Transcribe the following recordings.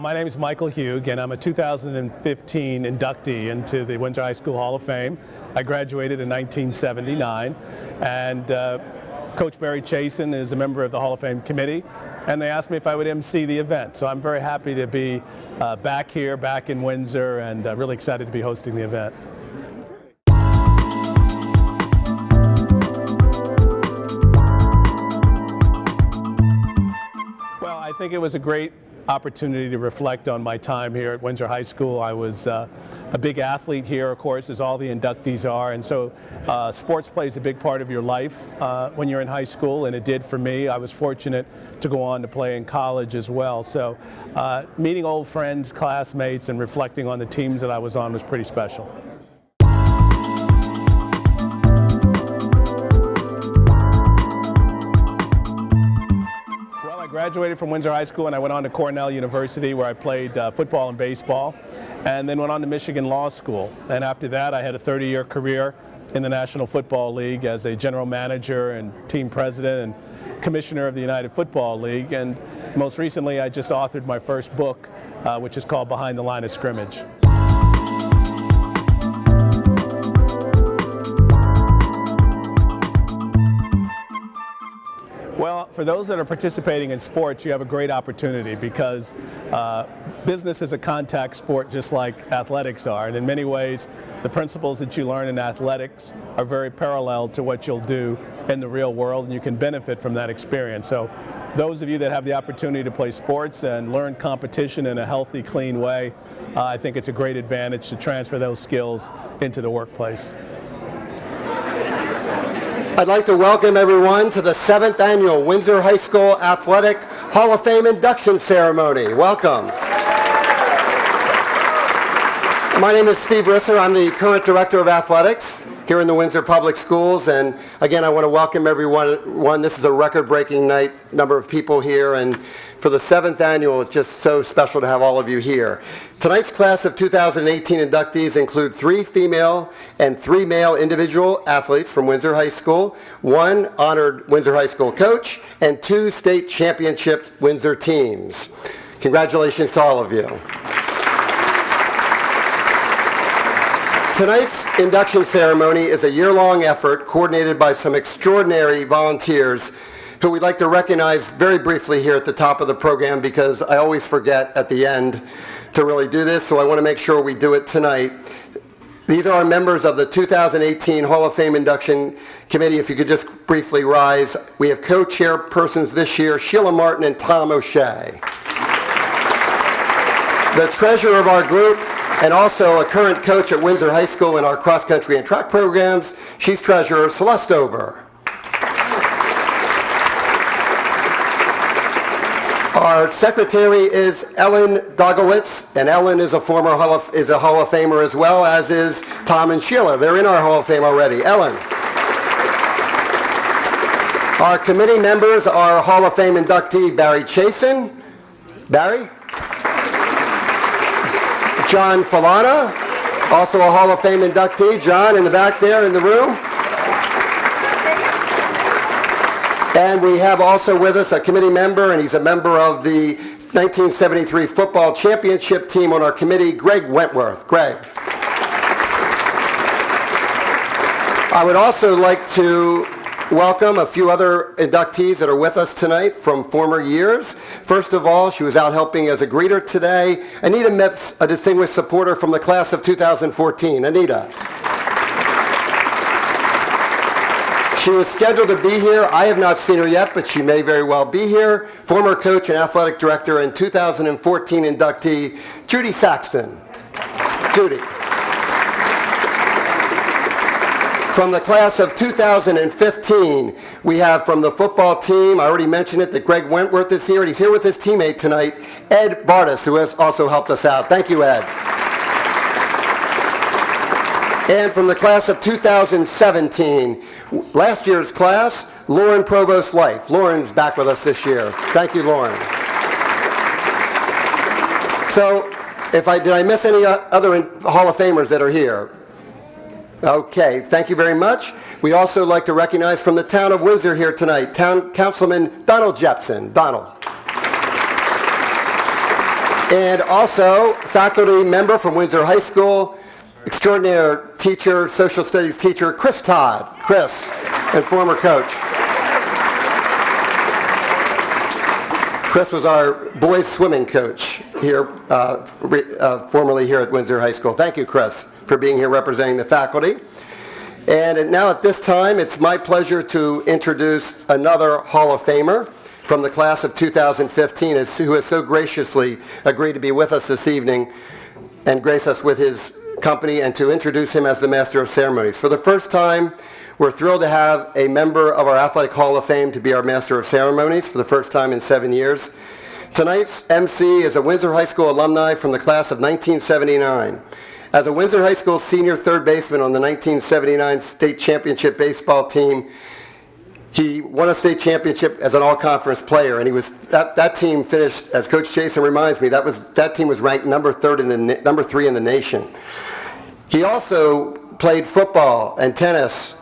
My name is Michael Hugh, and I'm a 2015 inductee into the Windsor High School Hall of Fame. I graduated in 1979, and Coach Barry Chasen is a member of the Hall of Fame committee, and they asked me if I would MC the event. So I'm very happy to be back here, back in Windsor, and really excited to be hosting the event. Well, I think it was a great opportunity to reflect on my time here at Windsor High School. I was a big athlete here, of course, as all the inductees are, and so sports plays a big part of your life when you're in high school, and it did for me. I was fortunate to go on to play in college as well, so meeting old friends, classmates, and reflecting on the teams that I was on was pretty special. I graduated from Windsor High School and I went on to Cornell University, where I played football and baseball, and then went on to Michigan Law School. And after that, I had a 30-year career in the National Football League as a general manager and team president and commissioner of the United Football League. And most recently, I just authored my first book, which is called Behind the Line of Scrimmage. Well, for those that are participating in sports, you have a great opportunity because business is a contact sport just like athletics are. And in many ways, the principles that you learn in athletics are very parallel to what you'll do in the real world, and you can benefit from that experience. So those of you that have the opportunity to play sports and learn competition in a healthy, clean way, I think it's a great advantage to transfer those skills into the workplace. I'd like to welcome everyone to the 7th Annual Windsor High School Athletic Hall of Fame Induction Ceremony. Welcome. My name is Steve Risser. I'm the current Director of Athletics here in the Windsor Public Schools, and again, I want to welcome everyone. This is a record-breaking night, number of people here, and for the 7th annual, it's just so special to have all of you here. Tonight's class of 2018 inductees include 3 female and 3 male individual athletes from Windsor High School, 1 honored Windsor High School coach, and 2 state championships Windsor teams. Congratulations to all of you. Tonight's induction ceremony is a year-long effort coordinated by some extraordinary volunteers who we'd like to recognize very briefly here at the top of the program, because I always forget at the end to really do this, so I want to make sure we do it tonight. These are our members of the 2018 Hall of Fame Induction Committee. If you could just briefly rise. We have co-chairpersons this year, Sheila Martin and Tom O'Shea. The treasurer of our group, and also a current coach at Windsor High School in our cross-country and track programs, she's treasurer, Celeste Over. Our secretary is Ellen Dogowitz, and Ellen is a Hall of Famer as well, as is Tom and Sheila. They're in our Hall of Fame already. Ellen. Our committee members are Hall of Fame inductee Barry Chasen. Barry. John Falana, also a Hall of Fame inductee. John in the back there in the room. And we have also with us a committee member, and he's a member of the 1973 football championship team on our committee, Greg Wentworth. Greg. I would also like to welcome a few other inductees that are with us tonight from former years. First of all, she was out helping as a greeter today. Anita Mipps, a distinguished supporter from the class of 2014. Anita. She was scheduled to be here. I have not seen her yet, but she may very well be here. Former coach and athletic director and 2014 inductee, Judy Saxton. Judy. From the class of 2015, we have from the football team, I already mentioned it, that Greg Wentworth is here, and he's here with his teammate tonight, Ed Bardis, who has also helped us out. Thank you, Ed. And from the class of 2017, last year's class, Lauren Provost Life. Lauren's back with us this year. Thank you, Lauren. So, did I miss any other Hall of Famers that are here? Okay, thank you very much. We'd also like to recognize from the town of Windsor here tonight, Town Councilman Donald Jepson. Donald. And also, faculty member from Windsor High School, extraordinary teacher, social studies teacher, Chris Todd. Chris, and former coach. Chris was our boys swimming coach here, formerly here at Windsor High School. Thank you, Chris, for being here representing the faculty. And now at this time, it's my pleasure to introduce another Hall of Famer from the class of 2015, who has so graciously agreed to be with us this evening and grace us with his company, and to introduce him as the Master of Ceremonies. For the first time, we're thrilled to have a member of our Athletic Hall of Fame to be our Master of Ceremonies for the first time in 7 years. Tonight's MC is a Windsor High School alumni from the class of 1979. As a Windsor High School senior third baseman on the 1979 state championship baseball team, he won a state championship as an all-conference player, and he was that team finished, as Coach Jason reminds me, that team was ranked number 3 in the nation. He also played football and tennis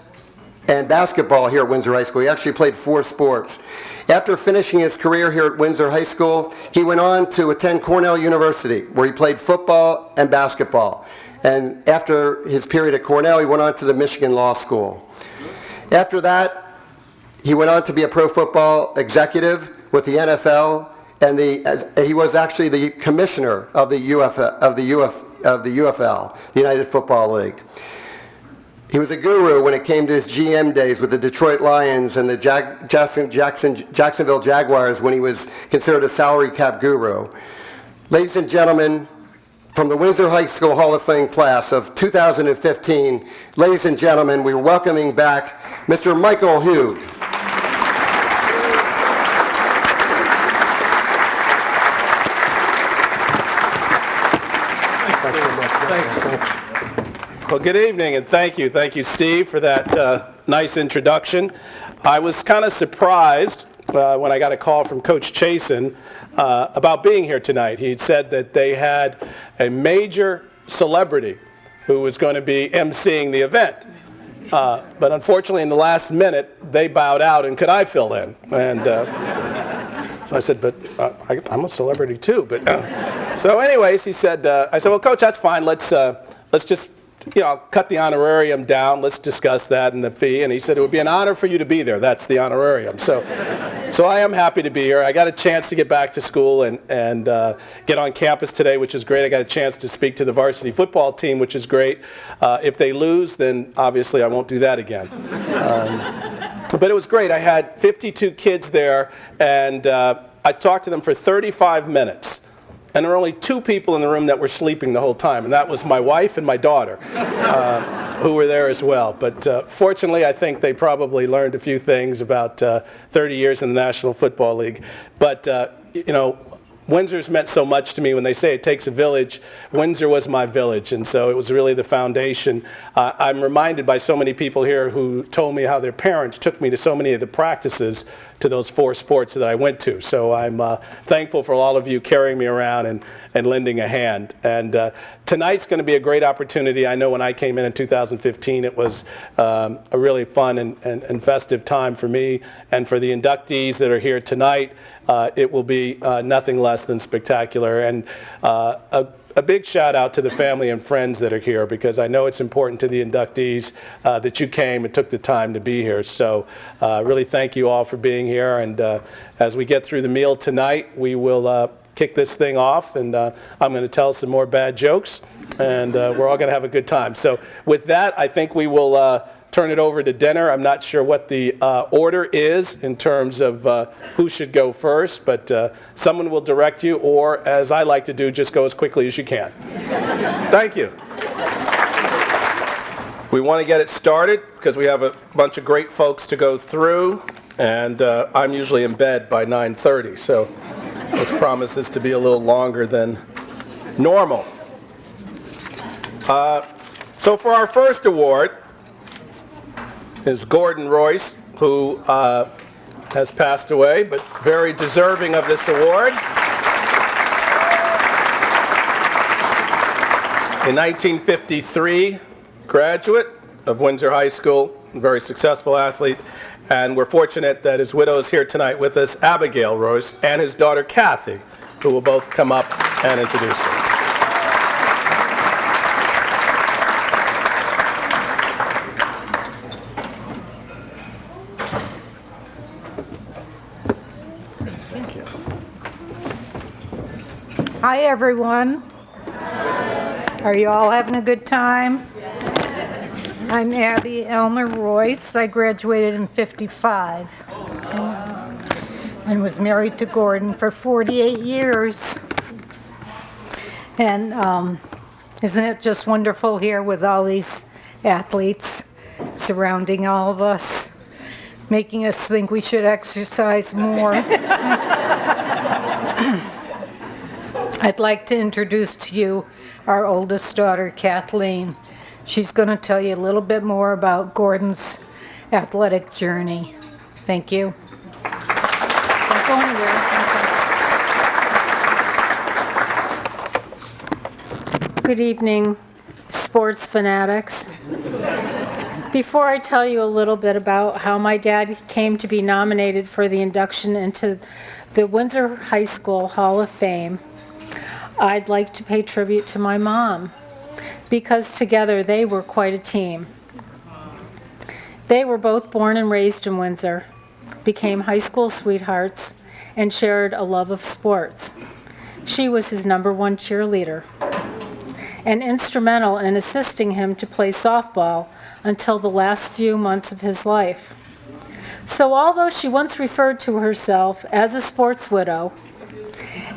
and basketball here at Windsor High School. He actually played 4 sports. After finishing his career here at Windsor High School, he went on to attend Cornell University, where he played football and basketball. And after his period at Cornell, he went on to the Michigan Law School. After that, he went on to be a pro football executive with the NFL, and he was actually the commissioner of the UFL, the United Football League. He was a guru when it came to his GM days with the Detroit Lions and the Jacksonville Jaguars, when he was considered a salary cap guru. Ladies and gentlemen, from the Windsor High School Hall of Fame class of 2015, ladies and gentlemen, we're welcoming back Mr. Michael Hugh. Well, good evening, and thank you. Thank you, Steve, for that nice introduction. I was kind of surprised when I got a call from Coach Chasen about being here tonight. He'd said that they had a major celebrity who was going to be emceeing the event. But unfortunately, in the last minute, they bowed out, and could I fill in? And so I said, but I'm a celebrity too. But so anyways, he said, I said, well, Coach, that's fine. Let's just, cut the honorarium down. Let's discuss that and the fee. And he said, it would be an honor for you to be there. That's the honorarium. So I am happy to be here. I got a chance to get back to school and get on campus today, which is great. I got a chance to speak to the varsity football team, which is great. If they lose, then obviously I won't do that again. But it was great. I had 52 kids there, and I talked to them for 35 minutes. And there were only 2 people in the room that were sleeping the whole time, and that was my wife and my daughter, who were there as well. But fortunately, I think they probably learned a few things about 30 years in the National Football League. But, Windsor's meant so much to me. When they say it takes a village, Windsor was my village, and so it was really the foundation. I'm reminded by so many people here who told me how their parents took me to so many of the practices to those 4 sports that I went to. So I'm thankful for all of you carrying me around and lending a hand. And tonight's going to be a great opportunity. I know when I came in 2015, it was a really fun and festive time for me and for the inductees that are here tonight. It will be nothing less than spectacular. And a big shout out to the family and friends that are here, because I know it's important to the inductees that you came and took the time to be here. So really thank you all for being here. And as we get through the meal tonight, we will kick this thing off, and I'm going to tell some more bad jokes, and we're all going to have a good time. So with that, I think we will turn it over to dinner. I'm not sure what the order is in terms of who should go first, but someone will direct you, or as I like to do, just go as quickly as you can. Thank you. We want to get it started because we have a bunch of great folks to go through, and I'm usually in bed by 9:30, so this promises to be a little longer than normal. So for our first award is Gordon Royce, who has passed away, but very deserving of this award. In 1953, graduate of Windsor High School, a very successful athlete, and we're fortunate that his widow is here tonight with us, Abigail Royce, and his daughter Kathy who will both come up and introduce them. Thank you. Hi, everyone. Are you all having a good time? I'm Abby Elmer Royce. I graduated in '55 and was married to Gordon for 48 years. And isn't it just wonderful here with all these athletes surrounding all of us, making us think we should exercise more? I'd like to introduce to you our oldest daughter, Kathleen. She's going to tell you a little bit more about Gordon's athletic journey. Thank you. Don't go anywhere. Good evening, sports fanatics. Before I tell you a little bit about how my dad came to be nominated for the induction into the Windsor High School Hall of Fame, I'd like to pay tribute to my mom, because together they were quite a team. They were both born and raised in Windsor, became high school sweethearts, and shared a love of sports. She was his #1 cheerleader and instrumental in assisting him to play softball until the last few months of his life. So although she once referred to herself as a sports widow,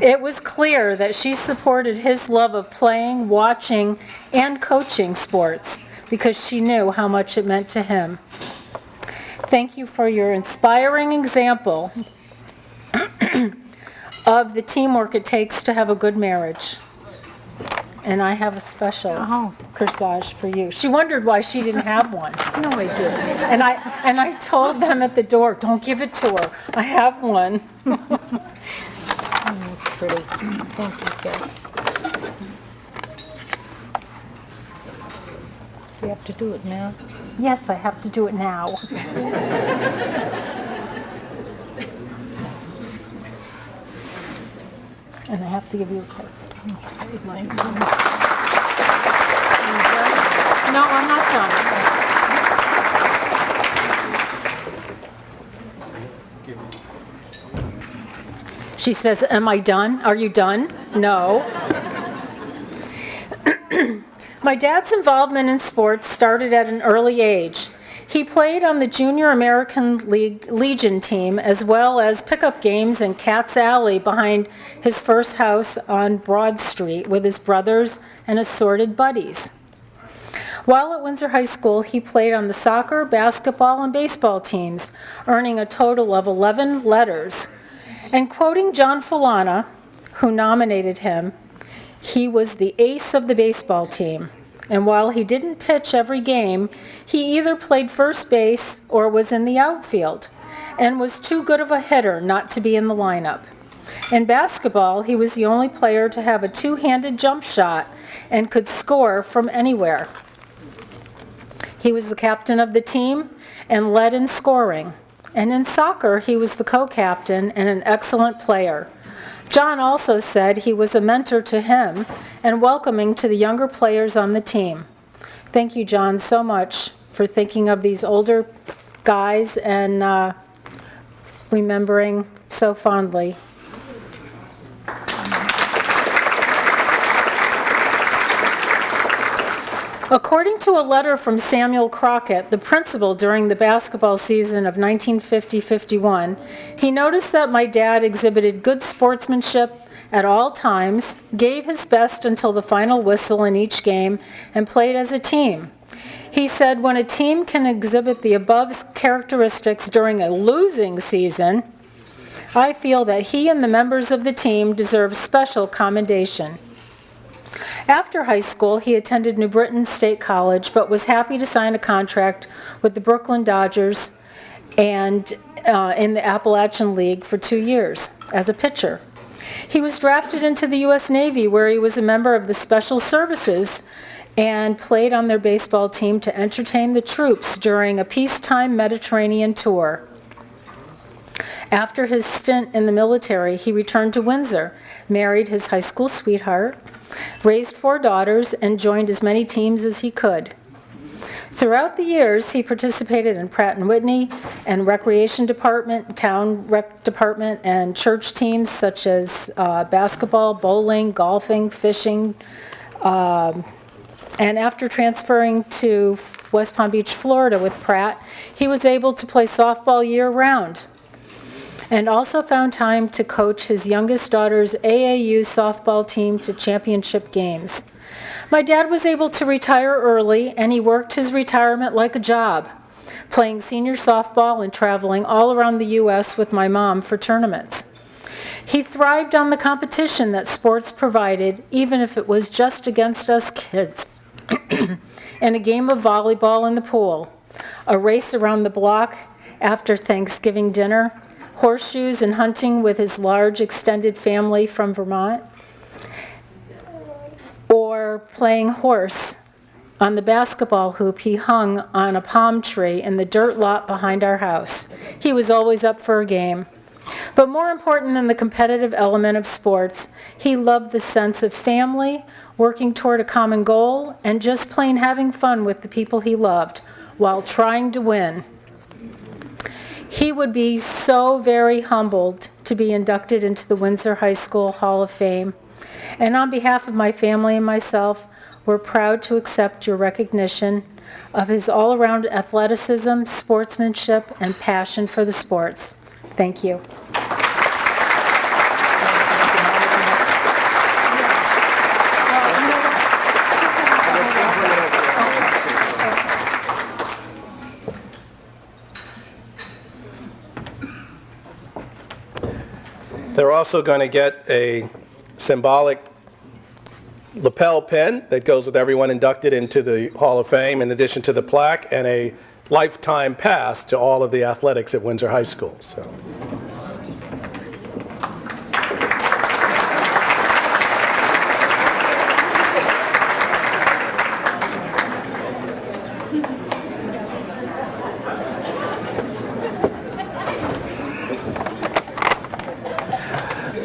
it was clear that she supported his love of playing, watching, and coaching sports because she knew how much it meant to him. Thank you for your inspiring example of the teamwork it takes to have a good marriage. And I have a special corsage for you. She wondered why she didn't have one. No, I didn't. And I told them at the door, don't give it to her. I have one. Oh, it's pretty. Thank you, Kate. You have to do it now. Yes, I have to do it now. And I have to give you a kiss. Thanks. No, I'm not done. She says, am I done? Are you done? No. My dad's involvement in sports started at an early age. He played on the Junior American Legion team as well as pickup games in Cat's Alley behind his first house on Broad Street with his brothers and assorted buddies. While at Windsor High School, he played on the soccer, basketball, and baseball teams, earning a total of 11 letters. And quoting John Falana, who nominated him, he was the ace of the baseball team. And while he didn't pitch every game, he either played first base or was in the outfield, and was too good of a hitter not to be in the lineup. In basketball, he was the only player to have a two-handed jump shot and could score from anywhere. He was the captain of the team and led in scoring. And in soccer, he was the co-captain and an excellent player. John also said he was a mentor to him and welcoming to the younger players on the team. Thank you, John, so much for thinking of these older guys and remembering so fondly. According to a letter from Samuel Crockett, the principal during the basketball season of 1950-51, he noticed that my dad exhibited good sportsmanship at all times, gave his best until the final whistle in each game, and played as a team. He said, when a team can exhibit the above characteristics during a losing season, I feel that he and the members of the team deserve special commendation. After high school, he attended New Britain State College, but was happy to sign a contract with the Brooklyn Dodgers and in the Appalachian League for 2 years as a pitcher. He was drafted into the U.S. Navy, where he was a member of the Special Services and played on their baseball team to entertain the troops during a peacetime Mediterranean tour. After his stint in the military, he returned to Windsor, married his high school sweetheart, raised 4 daughters, and joined as many teams as he could. Throughout the years, he participated in Pratt & Whitney and Recreation Department, Town Rec Department, and church teams such as basketball, bowling, golfing, fishing. And after transferring to West Palm Beach, Florida with Pratt, he was able to play softball year-round and also found time to coach his youngest daughter's AAU softball team to championship games. My dad was able to retire early, and he worked his retirement like a job, playing senior softball and traveling all around the U.S. with my mom for tournaments. He thrived on the competition that sports provided, even if it was just against us kids, and a game of volleyball in the pool, a race around the block after Thanksgiving dinner, horseshoes and hunting with his large extended family from Vermont, or playing horse on the basketball hoop he hung on a palm tree in the dirt lot behind our house. He was always up for a game. But more important than the competitive element of sports, he loved the sense of family, working toward a common goal, and just plain having fun with the people he loved while trying to win. He would be so very humbled to be inducted into the Windsor High School Hall of Fame. And on behalf of my family and myself, we're proud to accept your recognition of his all-around athleticism, sportsmanship, and passion for the sports. Thank you. They're also going to get a symbolic lapel pin that goes with everyone inducted into the Hall of Fame, in addition to the plaque, and a lifetime pass to all of the athletics at Windsor High School. So.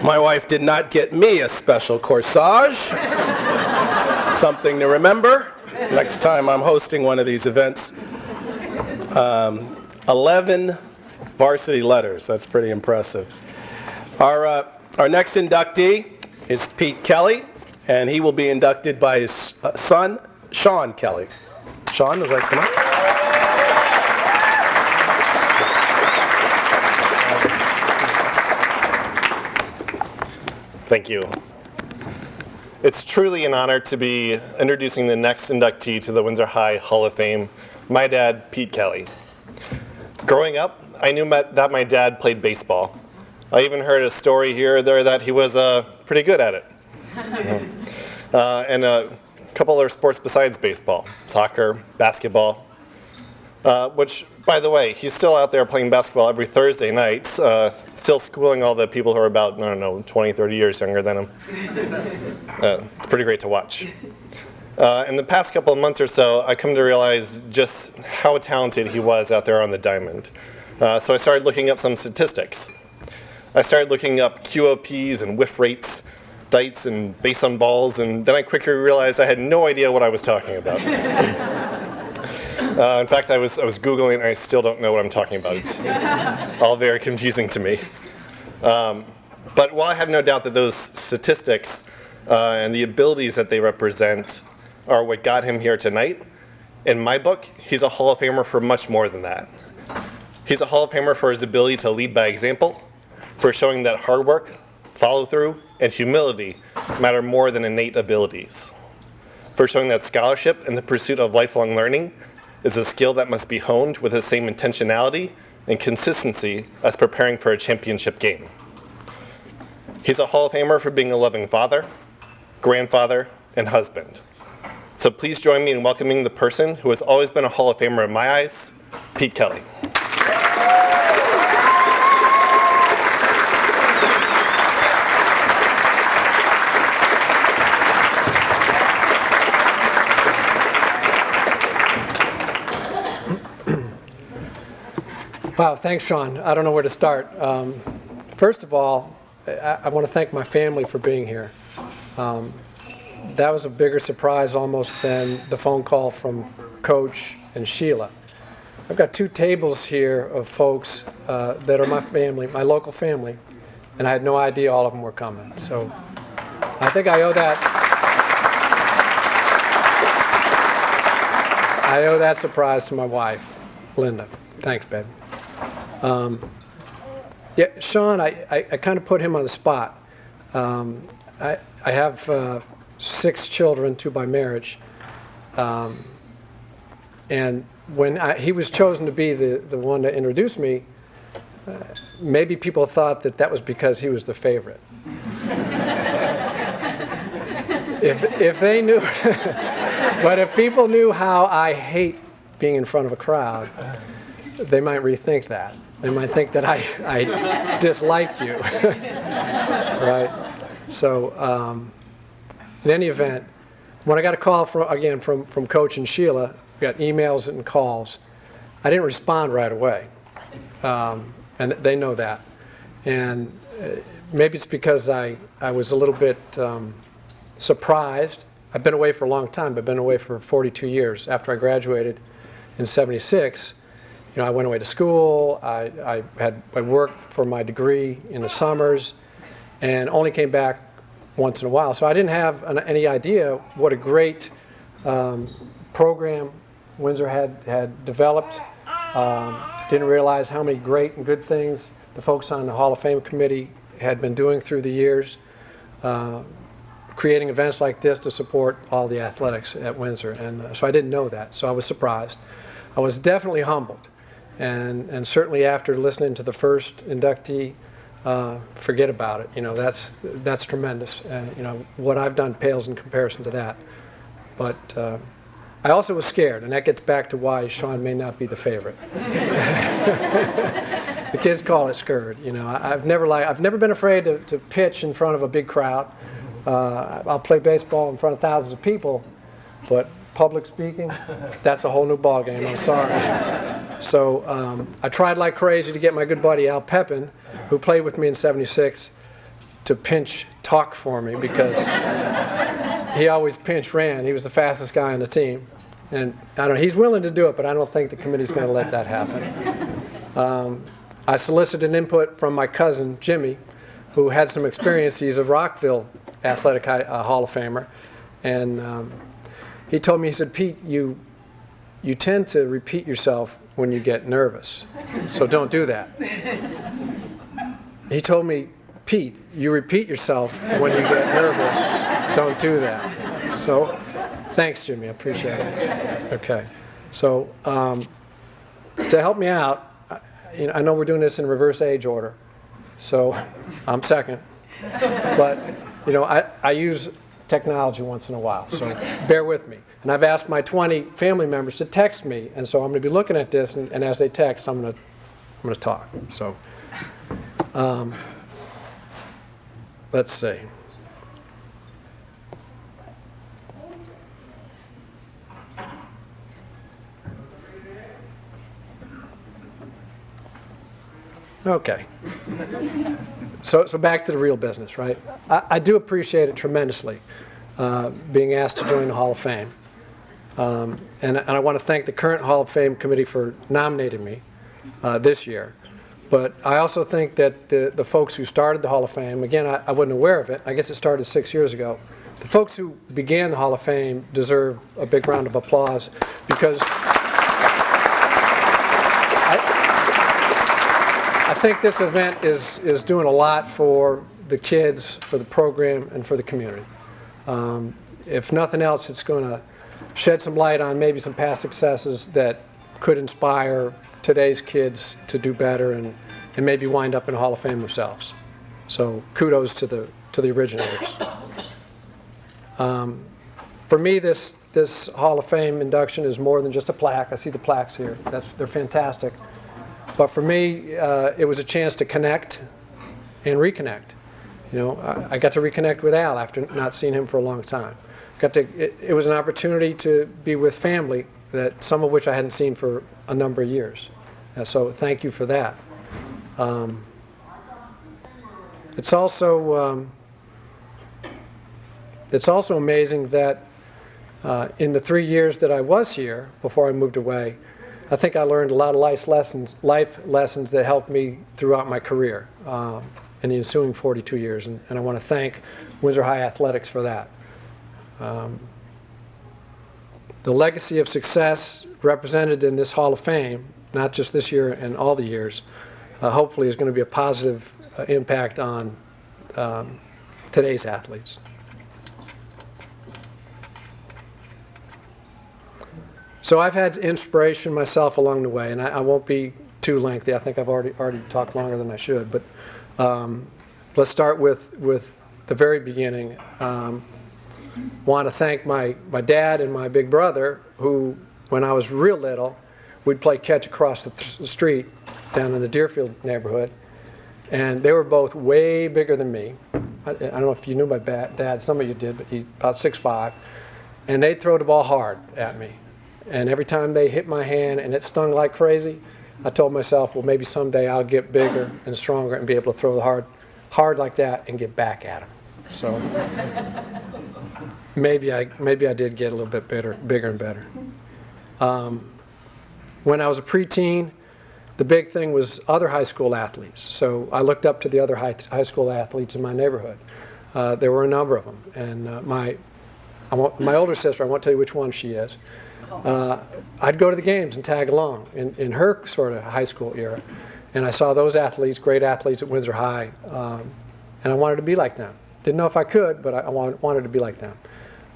My wife did not get me a special corsage. Something to remember next time I'm hosting one of these events. 11 varsity letters. That's pretty impressive. Our next inductee is Pete Kelly, and he will be inducted by his son, Sean Kelly. Sean, would you like to come up? Thank you. It's truly an honor to be introducing the next inductee to the Windsor High Hall of Fame, my dad, Pete Kelly. Growing up, I knew that my dad played baseball. I even heard a story here or there that he was pretty good at it. And a couple other sports besides baseball, soccer, basketball, which, by the way, he's still out there playing basketball every Thursday night, still schooling all the people who are about, 20, 30 years younger than him. It's pretty great to watch. In the past couple of months or so, I come to realize just how talented he was out there on the diamond. So I started looking up some statistics. I started looking up QOPs and whiff rates, dites and base on balls, and then I quickly realized I had no idea what I was talking about. In fact, I was Googling and I still don't know what I'm talking about. It's all very confusing to me. But while I have no doubt that those statistics and the abilities that they represent are what got him here tonight, in my book, he's a Hall of Famer for much more than that. He's a Hall of Famer for his ability to lead by example, for showing that hard work, follow-through, and humility matter more than innate abilities, for showing that scholarship and the pursuit of lifelong learning is a skill that must be honed with the same intentionality and consistency as preparing for a championship game. He's a Hall of Famer for being a loving father, grandfather, and husband. So please join me in welcoming the person who has always been a Hall of Famer in my eyes, Pete Kelly. Wow, thanks, Sean. I don't know where to start. First of all, I want to thank my family for being here. That was a bigger surprise almost than the phone call from Coach and Sheila. I've got 2 tables here of folks that are my family, my local family, and I had no idea all of them were coming. So I think I owe that surprise to my wife, Linda. Thanks, babe. Yeah, Sean, I kind of put him on the spot. I have 6 children, 2 by marriage. And when he was chosen to be the one to introduce me, maybe people thought that was because he was the favorite. if they knew, but if people knew how I hate being in front of a crowd, they might rethink that. They might think that I dislike you, right? So, in any event, when I got a call from Coach and Sheila, got emails and calls, I didn't respond right away, and they know that. And maybe it's because I was a little bit surprised. I've been away for a long time. I've been away for 42 years. After I graduated in '76, I went away to school. I worked for my degree in the summers, and only came back once in a while. So I didn't have any idea what a great program Windsor had developed. Didn't realize how many great and good things the folks on the Hall of Fame committee had been doing through the years, creating events like this to support all the athletics at Windsor. And so I didn't know that, so I was surprised. I was definitely humbled. And certainly after listening to the first inductee, forget about it. That's tremendous. And what I've done pales in comparison to that. But I also was scared, and that gets back to why Sean may not be the favorite. The kids call it scared. I've never been afraid to pitch in front of a big crowd. I'll play baseball in front of thousands of people, but public speaking, that's a whole new ballgame. I'm sorry. So I tried like crazy to get my good buddy Al Pepin, who played with me in '76, to pinch talk for me because he always pinch ran. He was the fastest guy on the team. And I don't know, he's willing to do it, but I don't think the committee's going to let that happen. I solicited input from my cousin, Jimmy, who had some experience. He's a Rockville Athletic Hall of Famer. And he told me, he said, Pete, you tend to repeat yourself when you get nervous, so don't do that. He told me, Pete, you repeat yourself when you get nervous, don't do that. So thanks, Jimmy, I appreciate it. Okay, so to help me out, I know we're doing this in reverse age order, so I'm second, but I use technology once in a while, so bear with me. And I've asked my 20 family members to text me, and so I'm going to be looking at this, and as they text, I'm going to talk. So let's see. Okay. So back to the real business, right? I do appreciate it tremendously, being asked to join the Hall of Fame. And I want to thank the current Hall of Fame committee for nominating me this year. But I also think that the folks who started the Hall of Fame, again, I wasn't aware of it. I guess it started 6 years ago. The folks who began the Hall of Fame deserve a big round of applause because I think this event is doing a lot for the kids, for the program, and for the community. If nothing else, it's going to shed some light on maybe some past successes that could inspire today's kids to do better and maybe wind up in the Hall of Fame themselves. So kudos to the originators. For me, this Hall of Fame induction is more than just a plaque. I see the plaques here. They're fantastic. But for me, it was a chance to connect and reconnect. I got to reconnect with Al after not seeing him for a long time. It was an opportunity to be with family, some of which I hadn't seen for a number of years. So thank you for that. It's also amazing that in the 3 years that I was here before I moved away, I think I learned a lot of life lessons that helped me throughout my career in the ensuing 42 years, and I want to thank Windsor High Athletics for that. The legacy of success represented in this Hall of Fame, not just this year and all the years, hopefully is going to be a positive impact on today's athletes. So I've had inspiration myself along the way, and I won't be too lengthy. I think I've already talked longer than I should, but let's start with the very beginning. Want to thank my dad and my big brother, who, when I was real little, we'd play catch across the street down in the Deerfield neighborhood, and they were both way bigger than me. I don't know if you knew my dad, some of you did, but he's about 6'5", and they'd throw the ball hard at me. And every time they hit my hand and it stung like crazy, I told myself, well, maybe someday I'll get bigger and stronger and be able to throw the hard like that and get back at them. So maybe I did get a little bit bigger and better. When I was a preteen, the big thing was other high school athletes. So I looked up to the other high school athletes in my neighborhood. There were a number of them. And my older sister, I won't tell you which one she is, I'd go to the games and tag along in her sort of high school era. And I saw those athletes, great athletes at Windsor High, and I wanted to be like them. Didn't know if I could, but I wanted to be like them.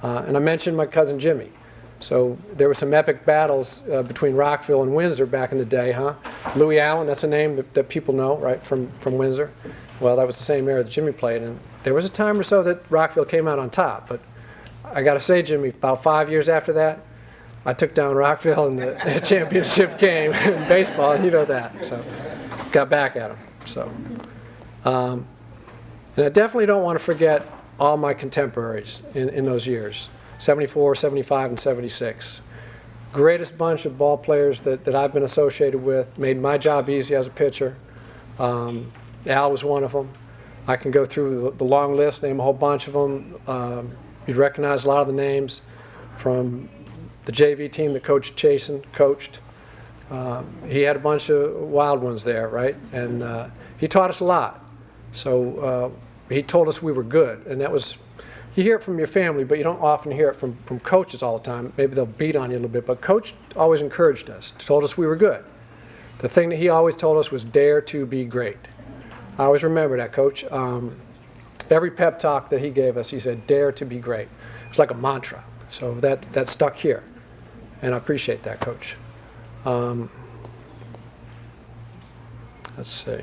And I mentioned my cousin Jimmy. So there were some epic battles between Rockville and Windsor back in the day, huh? Louis Allen, that's a name that people know, right, from Windsor. Well, that was the same era that Jimmy played. And there was a time or so that Rockville came out on top. But I got to say, Jimmy, about 5 years after that, I took down Rockville in the championship game in baseball, and you know that. So got back at him. So, and I definitely don't want to forget all my contemporaries in those years, 74, 75, and 76. Greatest bunch of ball players that I've been associated with, made my job easy as a pitcher. Al was one of them. I can go through the long list, name a whole bunch of them. You'd recognize a lot of the names from the JV team that Coach Chasen coached. He had a bunch of wild ones there, right? And he taught us a lot. So he told us we were good, and that was, you hear it from your family, but you don't often hear it from coaches all the time. Maybe they'll beat on you a little bit, but Coach always encouraged us, told us we were good. The thing that he always told us was dare to be great. I always remember that, Coach. Every pep talk that he gave us, he said, dare to be great. It's like a mantra. So that stuck here. And I appreciate that, Coach. Let's see.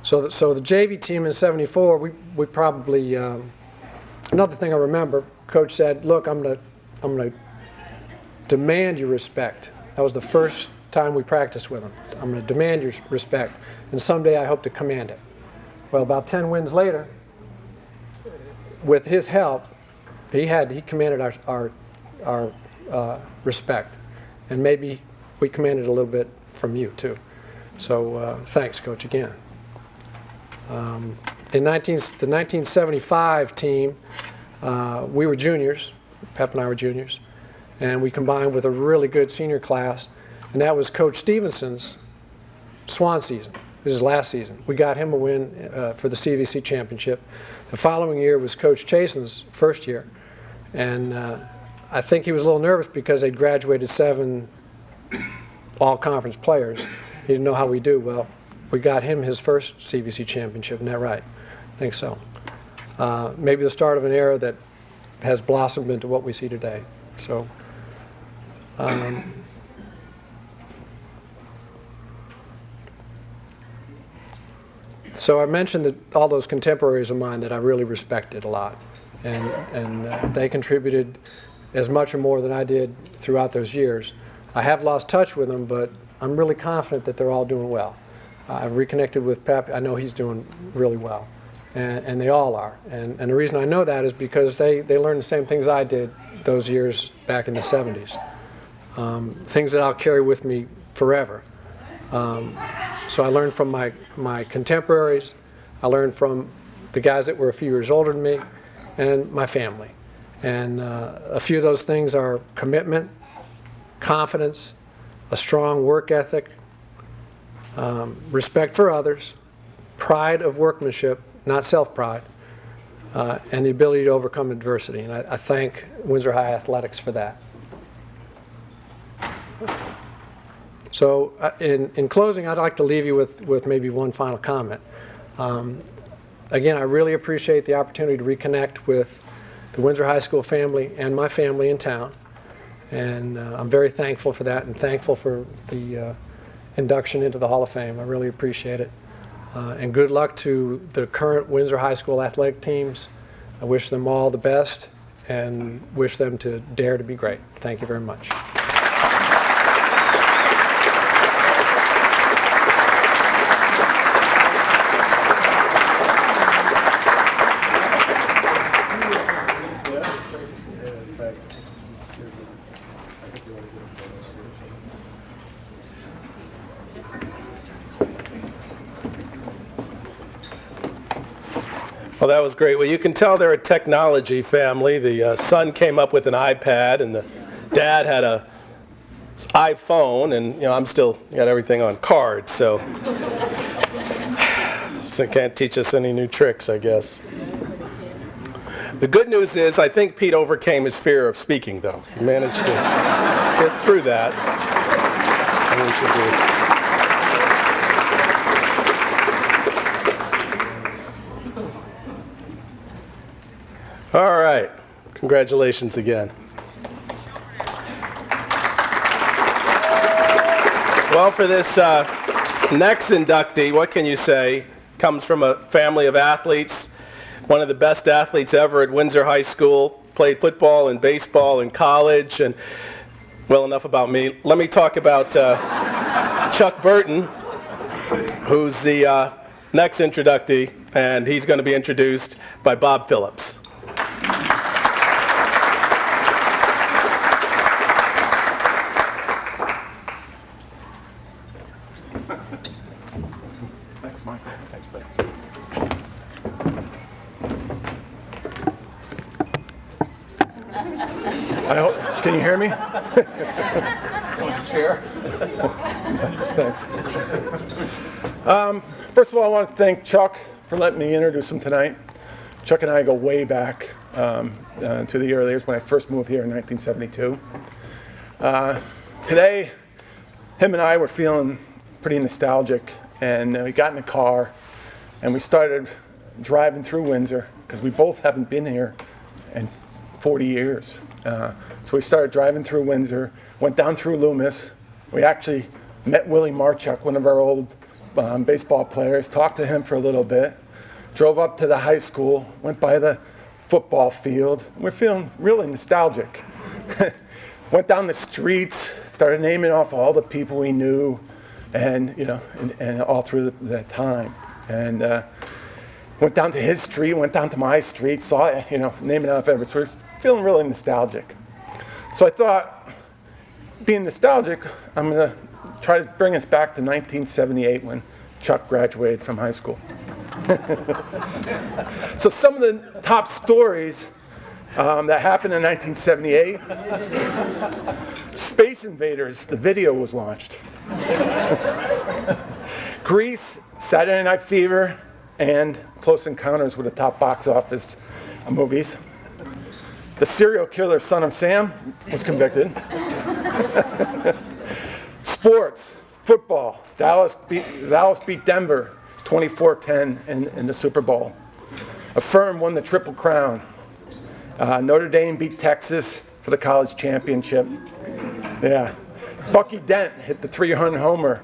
So the JV team in '74, we probably, another thing I remember, Coach said, look, I'm gonna demand your respect. That was the first time we practiced with him. I'm gonna demand your respect, and someday I hope to command it. Well, about 10 wins later, with his help, he commanded our respect, and maybe we commanded a little bit from you too. So thanks, Coach, again. In the 1975 team, we were juniors. Pep and I were juniors, and we combined with a really good senior class, and that was Coach Stevenson's swan season. This is last season. We got him a win for the CVC championship. The following year was Coach Chasen's first year, and I think he was a little nervous because they'd graduated 7 all-conference players. He didn't know how we do. Well, we got him his first CVC championship, isn't that right? I think so. Maybe the start of an era that has blossomed into what we see today. So, so I mentioned that all those contemporaries of mine that I really respected a lot, and they contributed as much or more than I did throughout those years. I have lost touch with them, but I'm really confident that they're all doing well. I've reconnected with Pep. I know he's doing really well, and they all are. And the reason I know that is because they learned the same things I did those years back in the 70s. things that I'll carry with me forever. So I learned from my contemporaries, I learned from the guys that were a few years older than me, and my family. And a few of those things are commitment, confidence, a strong work ethic, respect for others, pride of workmanship, not self-pride, and the ability to overcome adversity. And I thank Windsor High Athletics for that. So in closing, I'd like to leave you with maybe one final comment. Again, I really appreciate the opportunity to reconnect with the Windsor High School family and my family in town. And I'm very thankful for that and thankful for the induction into the Hall of Fame. I really appreciate it. And good luck to the current Windsor High School athletic teams. I wish them all the best and wish them to dare to be great. Thank you very much. Well, that was great. Well, you can tell they're a technology family. The son came up with an iPad, and the dad had a iPhone, and I'm still got everything on cards, so can't teach us any new tricks, I guess. The good news is I think Pete overcame his fear of speaking, though. He managed to get through that. And we should do. All right. Congratulations again. Well, for this next inductee, what can you say? Comes from a family of athletes, one of the best athletes ever at Windsor High School, played football and baseball in college, and, well, enough about me. Let me talk about Chuck Burton, who's the next inductee, and he's going to be introduced by Bob Phillips. Thanks, Michael. Thanks, buddy. Can you hear me? Chair. Thanks. First of all, I want to thank Chuck for letting me introduce him tonight. Chuck and I go way back to the early years when I first moved here in 1972. Today, him and I were feeling pretty nostalgic, and we got in the car and we started driving through Windsor because we both haven't been here in 40 years. So we started driving through Windsor, went down through Loomis. We actually met Willie Marchuk, one of our old baseball players, talked to him for a little bit, drove up to the high school, went by the football field. We're feeling really nostalgic. Went down the streets, started naming off all the people we knew, and and all through that time. And went down to his street, went down to my street, saw it, naming off everything. So we're feeling really nostalgic. So I thought, being nostalgic, I'm going to try to bring us back to 1978 when Chuck graduated from high school. So some of the top stories that happened in 1978. Space Invaders, the video was launched. Grease, Saturday Night Fever, and Close Encounters were the top box office movies. The serial killer Son of Sam was convicted. Sports, football, Dallas beat Denver 24-10 in the Super Bowl. Affirm won the Triple Crown. Notre Dame beat Texas for the college championship. Yeah. Bucky Dent hit the 300 homer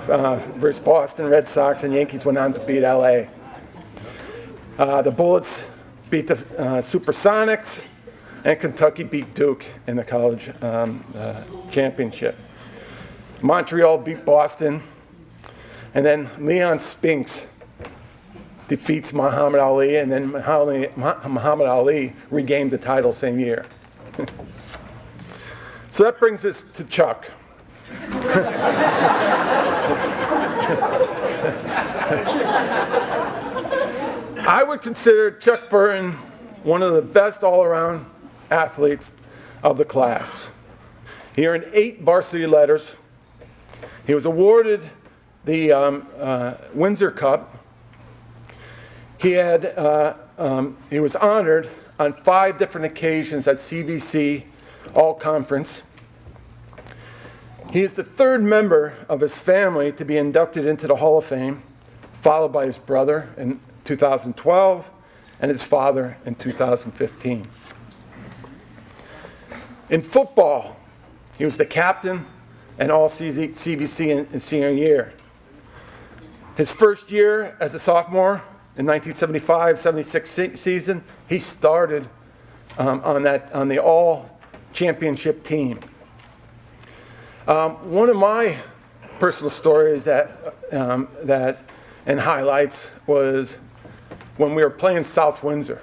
versus Boston Red Sox, and Yankees went on to beat LA. The Bullets beat the Supersonics, and Kentucky beat Duke in the college championship. Montreal beat Boston, and then Leon Spinks defeats Muhammad Ali, and then Muhammad Ali regained the title same year. So that brings us to Chuck. I would consider Chuck Burton one of the best all-around athletes of the class. He earned 8 varsity letters. He was awarded the Windsor Cup. He was honored on 5 different occasions at CVC All-Conference. He is the 3rd member of his family to be inducted into the Hall of Fame, followed by his brother in 2012 and his father in 2015. In football, he was the captain and all CVC in senior year. His first year as a sophomore in 1975-76 season, he started on the all-championship team. One of my personal stories that and highlights was when we were playing South Windsor.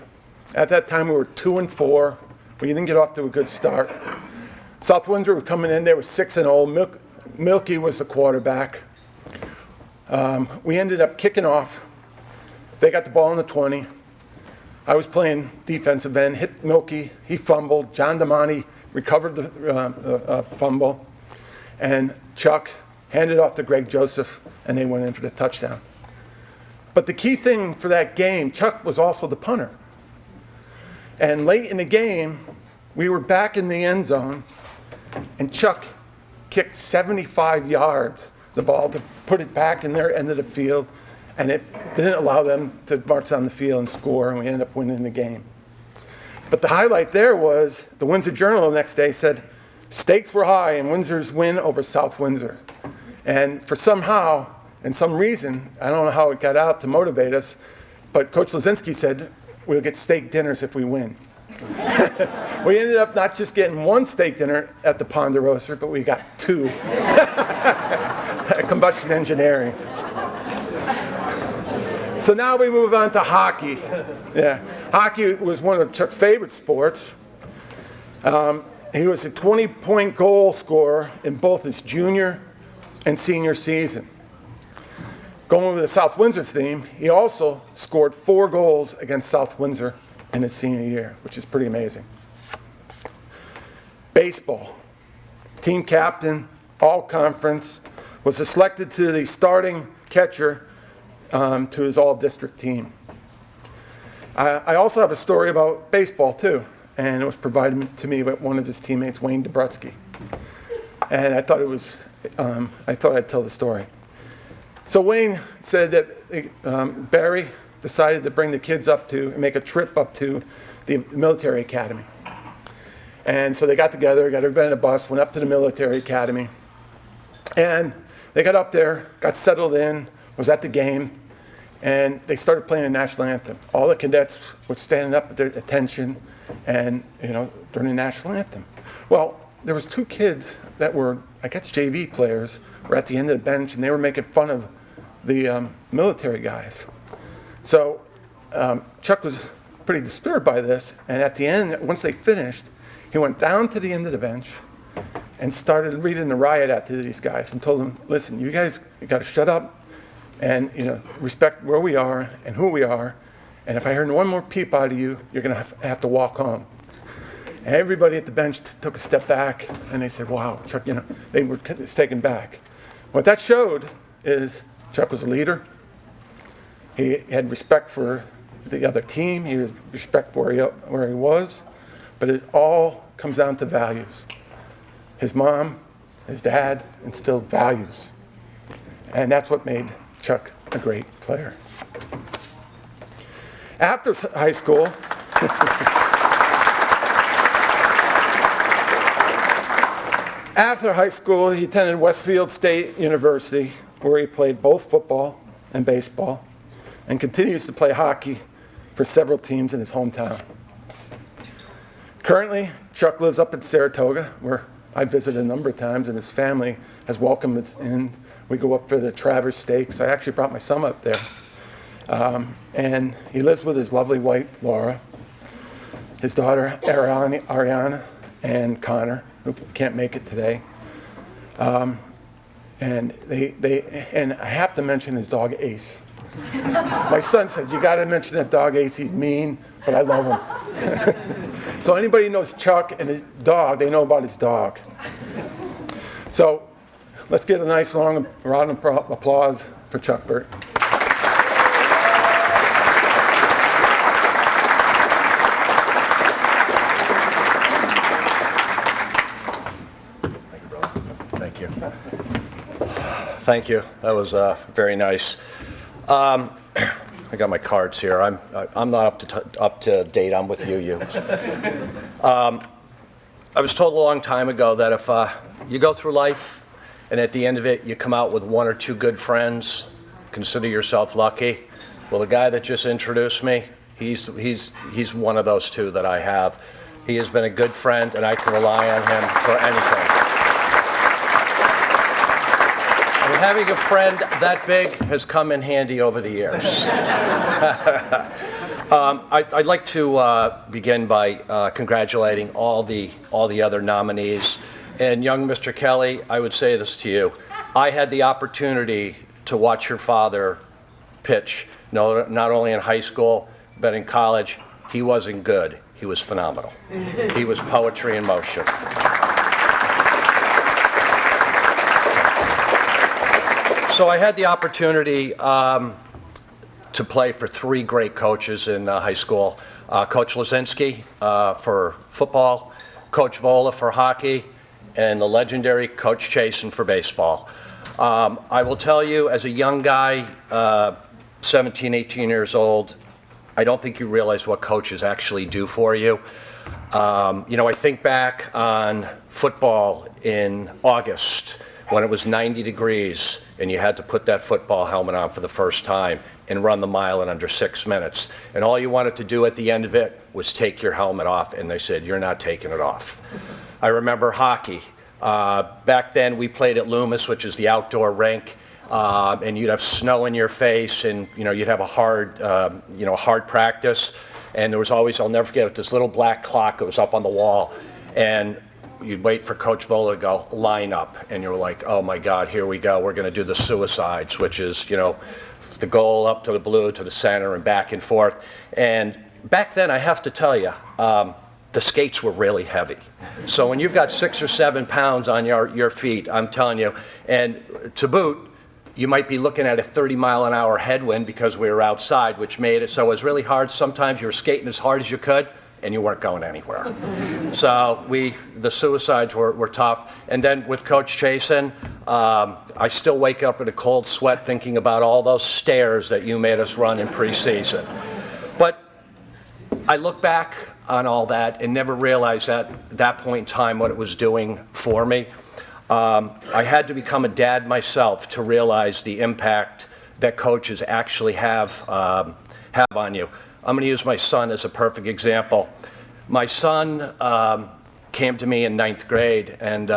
At that time, we were 2-4. We didn't get off to a good start. South Windsor were coming in. They were 6-0. Milky was the quarterback. We ended up kicking off. They got the ball in the 20. I was playing defensive end, hit Milky. He fumbled. John DeMonte recovered the fumble. And Chuck handed off to Greg Joseph, and they went in for the touchdown. But the key thing for that game, Chuck was also the punter. And late in the game, we were back in the end zone, and Chuck kicked 75 yards, the ball, to put it back in their end of the field, and it didn't allow them to march on the field and score, and we ended up winning the game. But the highlight there was the Windsor Journal the next day said, stakes were high in Windsor's win over South Windsor. And for somehow, and some reason, I don't know how it got out to motivate us, but Coach Lazinski said, we'll get steak dinners if we win. We ended up not just getting 1 steak dinner at the Ponderosa, but we got 2. Combustion engineering. So now we move on to hockey. Yeah, hockey was one of Chuck's favorite sports. He was a 20-point goal scorer in both his junior and senior season. Going with the South Windsor theme, he also scored 4 goals against South Windsor in his senior year, which is pretty amazing. Baseball. Team captain, all-conference, was selected to the starting catcher to his all-district team. I also have a story about baseball, too, and it was provided to me by one of his teammates, Wayne Dobrutsky. And I thought I'd tell the story. So Wayne said that Barry decided to bring the kids make a trip up to the military academy. And so they got together, got everybody in a bus, went up to the military academy. And they got up there, got settled in, was at the game, and they started playing the national anthem. All the cadets were standing up at their attention and, during the national anthem. Well, there was 2 kids that were, I guess, JV players, were at the end of the bench, and they were making fun of the military guys. So Chuck was pretty disturbed by this, and at the end, once they finished, he went down to the end of the bench and started reading the riot act to these guys and told them, listen, you guys got to shut up and respect where we are and who we are, and if I hear one more peep out of you, you're going to have to walk home. And everybody at the bench took a step back, and they said, wow, Chuck, they were taken back. What that showed is Chuck was a leader. He had respect for the other team. He had respect for where he was. But it all comes down to values. His mom, his dad instilled values. And that's what made Chuck a great player. After high school, he attended Westfield State University, where he played both football and baseball, and continues to play hockey for several teams in his hometown. Currently, Chuck lives up in Saratoga, where I visited a number of times, and his family has welcomed us in. We go up for the Travers Steaks. I actually brought my son up there. And he lives with his lovely wife, Laura, his daughter, Ariana, and Connor, who can't make it today. And and I have to mention his dog Ace. My son said, you got to mention that dog Ace. He's mean, but I love him. So anybody who knows Chuck and his dog, they know about his dog. So let's get a nice long round of applause for Chuck Burt. Thank you. Thank you. That was very nice. I got my cards here. I'm not up to date. I'm with you. I was told a long time ago that if you go through life and at the end of it you come out with one or two good friends, consider yourself lucky. Well, the guy that just introduced me, he's one of those two that I have. He has been a good friend, and I can rely on him for anything. And having a friend that big has come in handy over the years. I'd like to begin by congratulating all the other nominees. And young Mr. Kelly, I would say this to you. I had the opportunity to watch your father pitch, not only in high school, but in college. He wasn't good. He was phenomenal. He was poetry in motion. So I had the opportunity to play for three great coaches in high school. Coach Lazinski for football, Coach Vola for hockey, and the legendary Coach Chasen for baseball. I will tell you, as a young guy, 17, 18 years old, I don't think you realize what coaches actually do for you. I think back on football in August when it was 90 degrees and you had to put that football helmet on for the first time and run the mile in under 6 minutes. And all you wanted to do at the end of it was take your helmet off, and they said, you're not taking it off. I remember hockey. Back then we played at Loomis, which is the outdoor rink, and you'd have snow in your face, and you'd have a hard practice. And there was always, I'll never forget it, this little black clock that was up on the wall, and you'd wait for Coach Vola to go, line up, and you were like, oh my God, here we go, we're going to do the suicides, which is, the goal up to the blue, to the center, and back and forth. And back then, I have to tell you, the skates were really heavy. So when you've got 6 or 7 pounds on your feet, I'm telling you, and to boot, you might be looking at a 30-mile-an-hour headwind because we were outside, which made it so it was really hard. Sometimes you were skating as hard as you could, and you weren't going anywhere. So the suicides were tough. And then with Coach Chasen, I still wake up in a cold sweat thinking about all those stairs that you made us run in preseason. But I look back on all that and never realized at that point in time what it was doing for me. I had to become a dad myself to realize the impact that coaches actually have on you. I'm going to use my son as a perfect example. My son came to me in 9th grade, and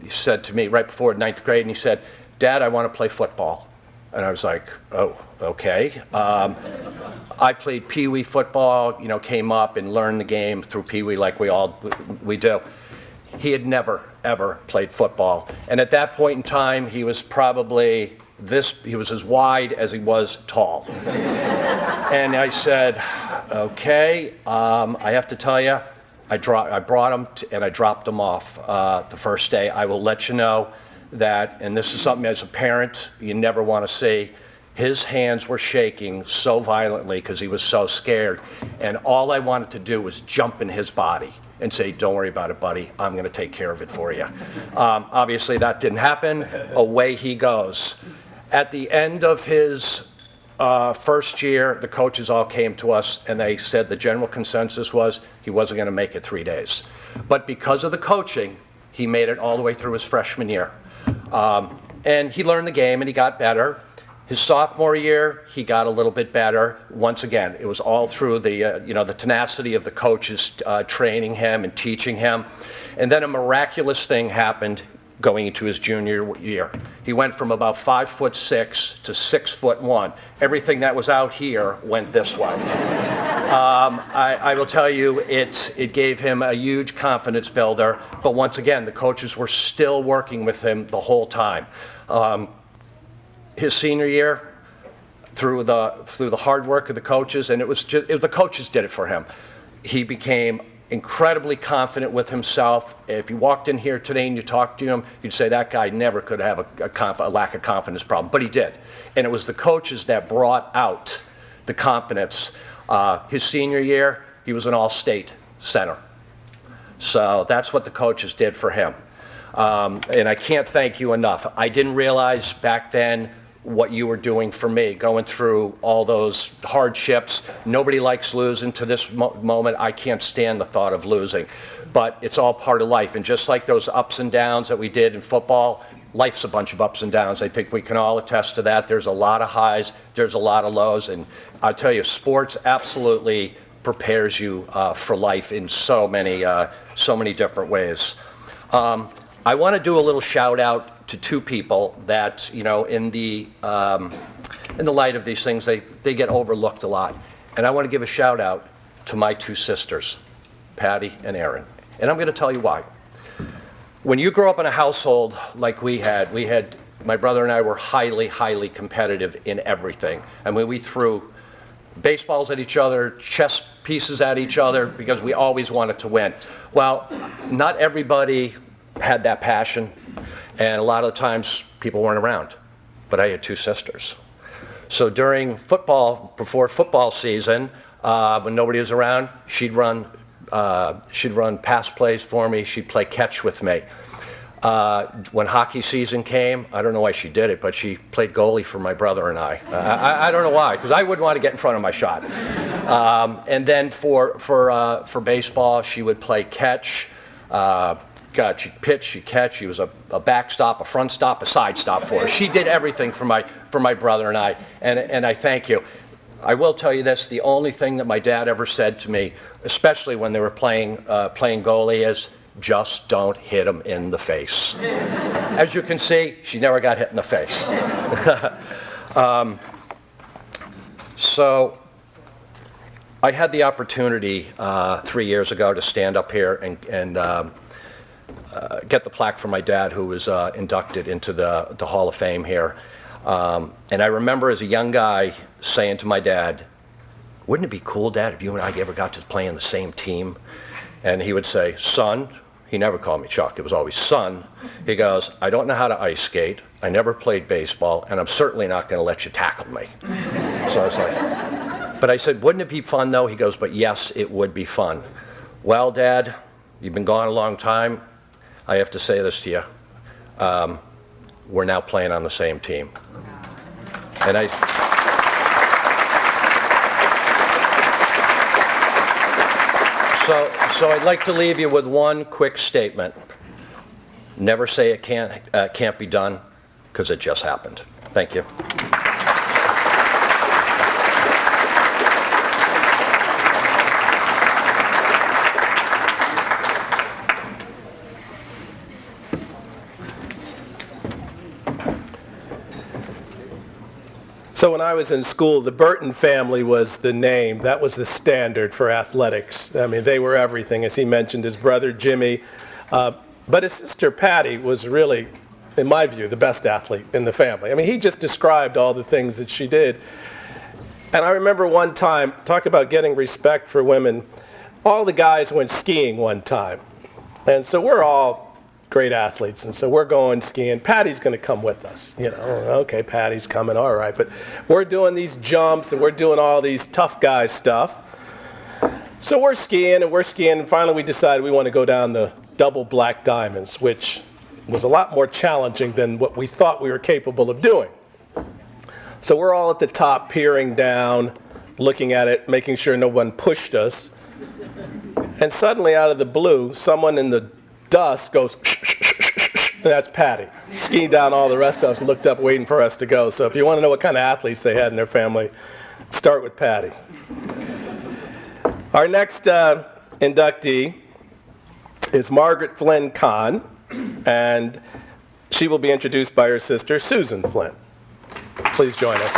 he said to me right before 9th grade, and he said, Dad, I want to play football. And I was like, oh, okay. I played Pee Wee football, came up and learned the game through Pee Wee like we do. He had never, ever played football. And at that point in time, he was probably he was as wide as he was tall. And I said, okay, I have to tell you, I brought him and I dropped him off the first day. I will let you know that, and this is something as a parent you never want to see, his hands were shaking so violently because he was so scared. And all I wanted to do was jump in his body and say, don't worry about it, buddy. I'm going to take care of it for you. Obviously, that didn't happen. Away he goes. At the end of his first year, the coaches all came to us, and they said the general consensus was he wasn't going to make it 3 days. But because of the coaching, he made it all the way through his freshman year. And he learned the game, and he got better. His sophomore year, he got a little bit better. Once again, it was all through the tenacity of the coaches training him and teaching him. And then a miraculous thing happened going into his junior year. He went from about 5'6" to 6'1". Everything that was out here went this way. I will tell you, it gave him a huge confidence builder. But once again, the coaches were still working with him the whole time. His senior year, through the hard work of the coaches, and the coaches did it for him. He became incredibly confident with himself. If you walked in here today and you talked to him, you'd say that guy never could have a lack of confidence problem, but he did. And it was the coaches that brought out the confidence. His senior year, he was an all-state center. So that's what the coaches did for him. And I can't thank you enough. I didn't realize back then what you were doing for me, going through all those hardships. Nobody likes losing. To this moment, I can't stand the thought of losing. But it's all part of life. And just like those ups and downs that we did in football, life's a bunch of ups and downs. I think we can all attest to that. There's a lot of highs, there's a lot of lows. And I'll tell you, sports absolutely prepares you for life in so many different ways. I want to do a little shout out to two people that, you know, in the light of these things, they get overlooked a lot. And I want to give a shout out to my two sisters, Patty and Erin. And I'm going to tell you why. When you grow up in a household like we had, my brother and I were highly, highly competitive in everything. I mean, we threw baseballs at each other, chess pieces at each other, because we always wanted to win. Well, not everybody had that passion, and a lot of the times people weren't around, but I had two sisters. So during football, before football season, when nobody was around, she'd run pass plays for me, she'd play catch with me. When hockey season came, I don't know why she did it, but she played goalie for my brother and I. I don't know why, because I wouldn't want to get in front of my shot. And then for baseball, she would play catch. She'd pitch, she'd catch. She was a backstop, a front stop, a side stop for us. She did everything for my brother and I, and I thank you. I will tell you this, the only thing that my dad ever said to me, especially when they were playing goalie, is just don't hit him in the face. As you can see, she never got hit in the face. So I had the opportunity 3 years ago to stand up here and get the plaque for my dad, who was inducted into the Hall of Fame here. And I remember as a young guy saying to my dad, wouldn't it be cool, Dad, if you and I ever got to play on the same team? And he would say, son, he never called me Chuck, it was always son. He goes, I don't know how to ice skate, I never played baseball, and I'm certainly not going to let you tackle me. So I was like, but I said, wouldn't it be fun though? He goes, but yes, it would be fun. Well, Dad, you've been gone a long time. I have to say this to you. We're now playing on the same team. And So I'd like to leave you with one quick statement. Never say it can't be done, because it just happened. Thank you. So when I was in school, the Burton family was the name. That was the standard for athletics. I mean, they were everything. As he mentioned, his brother Jimmy. But his sister Patty was really, in my view, the best athlete in the family. I mean, he just described all the things that she did. And I remember one time, talk about getting respect for women, all the guys went skiing one time. And so we're all great athletes, and so we're going skiing. Patty's going to come with us. You know, okay, Patty's coming, all right. But we're doing these jumps, and we're doing all these tough guy stuff. So we're skiing, and finally we decided we want to go down the double black diamonds, which was a lot more challenging than what we thought we were capable of doing. So we're all at the top, peering down, looking at it, making sure no one pushed us. And suddenly, out of the blue, someone in the dust goes, and that's Patty. Skiing down, all the rest of us looked up waiting for us to go. So if you want to know what kind of athletes they had in their family, start with Patty. Our next inductee is Margaret Flynn Kahn, and she will be introduced by her sister, Susan Flynn. Please join us.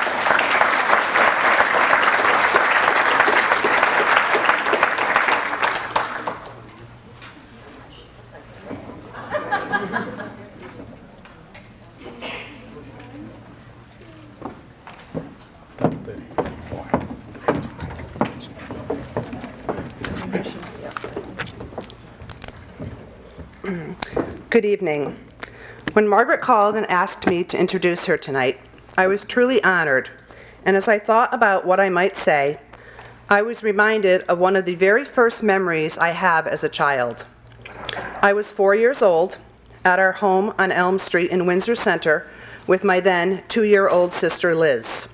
Good evening. When Margaret called and asked me to introduce her tonight, I was truly honored, and as I thought about what I might say, I was reminded of one of the very first memories I have as a child. I was 4 years old at our home on Elm Street in Windsor Center with my then 2-year-old sister Liz.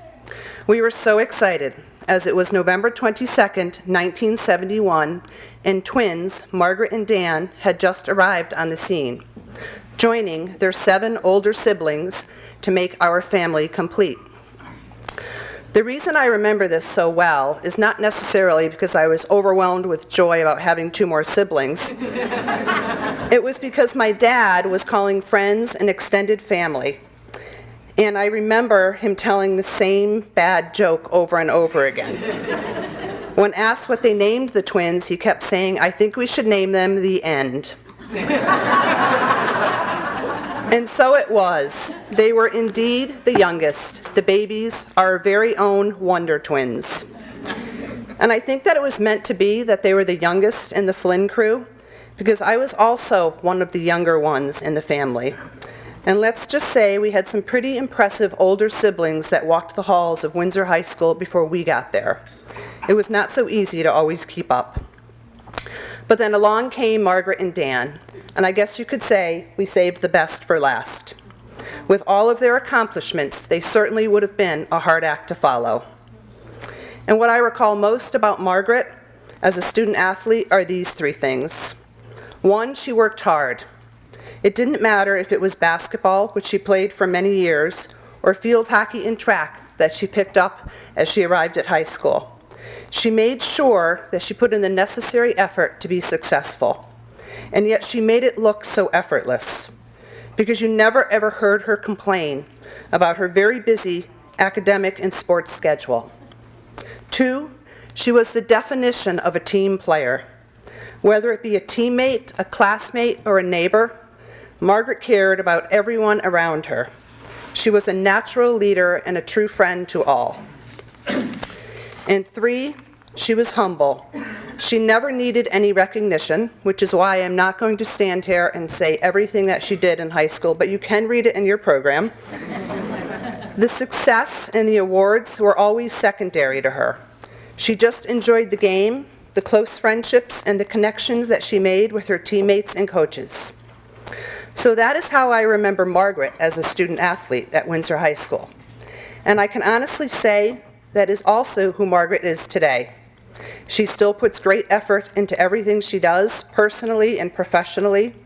We were so excited as it was November 22nd, 1971, and twins, Margaret and Dan, had just arrived on the scene, joining their 7 older siblings to make our family complete. The reason I remember this so well is not necessarily because I was overwhelmed with joy about having 2 more siblings. It was because my dad was calling friends and extended family, and I remember him telling the same bad joke over and over again. When asked what they named the twins, he kept saying, "I think we should name them The End." And so it was. They were indeed the youngest, the babies, our very own Wonder Twins. And I think that it was meant to be that they were the youngest in the Flynn crew, because I was also one of the younger ones in the family. And let's just say we had some pretty impressive older siblings that walked the halls of Windsor High School before we got there. It was not so easy to always keep up. But then along came Margaret and Dan, and I guess you could say we saved the best for last. With all of their accomplishments, they certainly would have been a hard act to follow. And what I recall most about Margaret as a student athlete are these 3 things. 1, she worked hard. It didn't matter if it was basketball, which she played for many years, or field hockey and track that she picked up as she arrived at high school. She made sure that she put in the necessary effort to be successful. And yet she made it look so effortless, because you never ever heard her complain about her very busy academic and sports schedule. 2, she was the definition of a team player. Whether it be a teammate, a classmate, or a neighbor, Margaret cared about everyone around her. She was a natural leader and a true friend to all. And 3, she was humble. She never needed any recognition, which is why I'm not going to stand here and say everything that she did in high school, but you can read it in your program. The success and the awards were always secondary to her. She just enjoyed the game, the close friendships, and the connections that she made with her teammates and coaches. So that is how I remember Margaret as a student athlete at Windsor High School. And I can honestly say that is also who Margaret is today. She still puts great effort into everything she does, personally and professionally,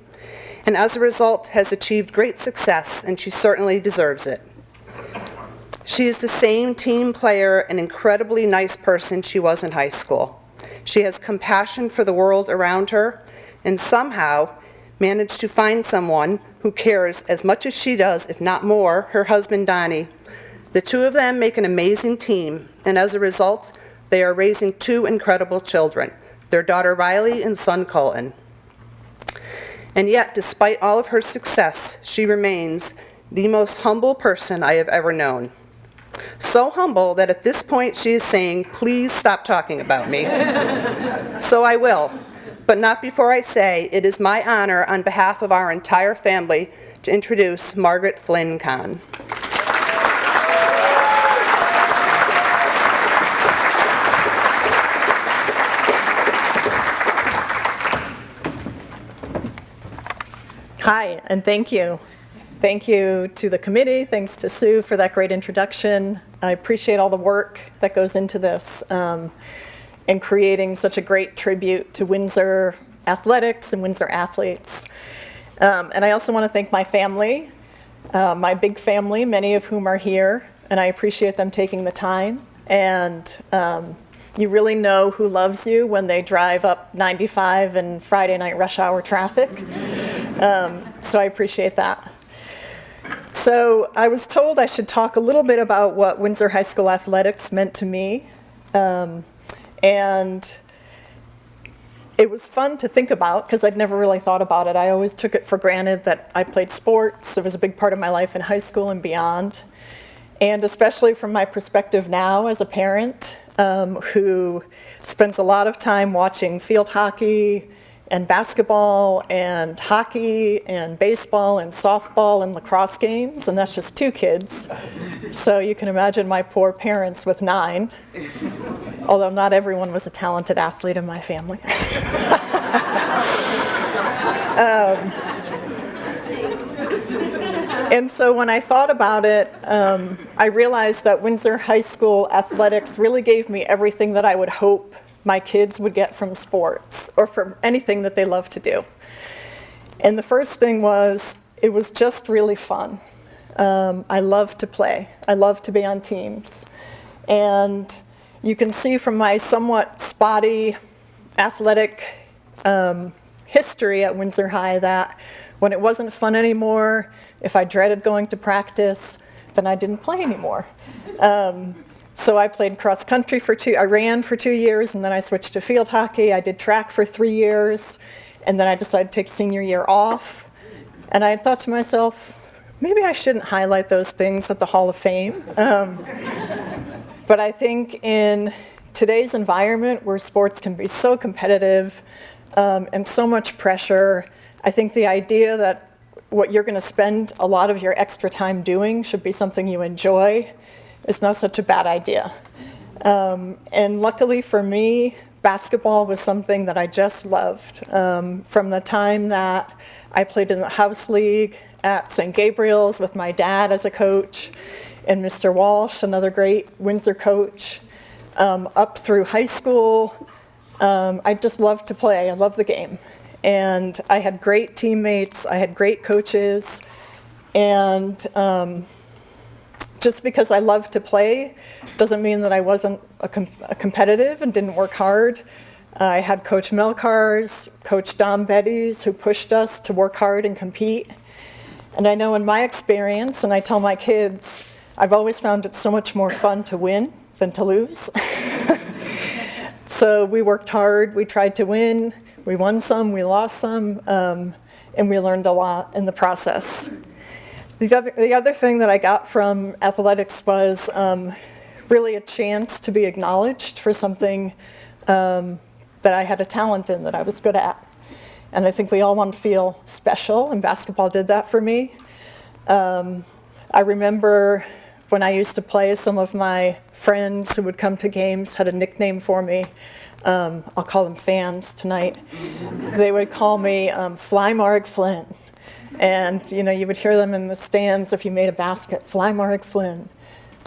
and as a result has achieved great success, and she certainly deserves it. She is the same team player and incredibly nice person she was in high school. She has compassion for the world around her, and somehow managed to find someone who cares as much as she does, if not more, her husband Donnie. The 2 of them make an amazing team, and as a result, they are raising 2 incredible children, their daughter Riley and son Colton. And yet, despite all of her success, she remains the most humble person I have ever known. So humble that at this point she is saying, "Please stop talking about me." So I will, but not before I say it is my honor on behalf of our entire family to introduce Margaret Flynn Kahn. Hi, and thank you. Thank you to the committee. Thanks to Sue for that great introduction. I appreciate all the work that goes into this in creating such a great tribute to Windsor athletics and Windsor athletes. And I also want to thank my family, my big family, many of whom are here, and I appreciate them taking the time. And you really know who loves you when they drive up 95 in Friday night rush hour traffic. So I appreciate that. So I was told I should talk a little bit about what Windsor High School athletics meant to me. And it was fun to think about because I'd never really thought about it. I always took it for granted that I played sports. It was a big part of my life in high school and beyond. And especially from my perspective now as a parent who spends a lot of time watching field hockey and basketball and hockey and baseball and softball and lacrosse games, and that's just 2 kids. So you can imagine my poor parents with 9, although not everyone was a talented athlete in my family. And so when I thought about it, I realized that Windsor High School athletics really gave me everything that I would hope my kids would get from sports or from anything that they love to do. And the first thing was, it was just really fun. I love to play. I love to be on teams. And you can see from my somewhat spotty athletic history at Windsor High that when it wasn't fun anymore, if I dreaded going to practice, then I didn't play anymore. So I played cross country I ran for 2 years, and then I switched to field hockey. I did track for 3 years, and then I decided to take senior year off. And I thought to myself, maybe I shouldn't highlight those things at the Hall of Fame. But I think in today's environment where sports can be so competitive and so much pressure, I think the idea that what you're going to spend a lot of your extra time doing should be something you enjoy is not such a bad idea. And luckily for me, basketball was something that I just loved. From the time that I played in the house league at St. Gabriel's with my dad as a coach, and Mr. Walsh, another great Windsor coach, up through high school, I just loved to play. I loved the game. And I had great teammates, I had great coaches, and just because I loved to play doesn't mean that I wasn't a competitive and didn't work hard. I had Coach Melcars, Coach Dom Betties, who pushed us to work hard and compete. And I know in my experience, and I tell my kids, I've always found it so much more fun to win than to lose. So we worked hard, we tried to win. We won some, we lost some, and we learned a lot in the process. The other thing that I got from athletics was really a chance to be acknowledged for something that I had a talent in, that I was good at. And I think we all want to feel special, and basketball did that for me. I remember when I used to play, some of my friends who would come to games had a nickname for me. I'll call them fans tonight. They would call me Fly Marg Flynn. And you would hear them in the stands if you made a basket, Fly Marg Flynn.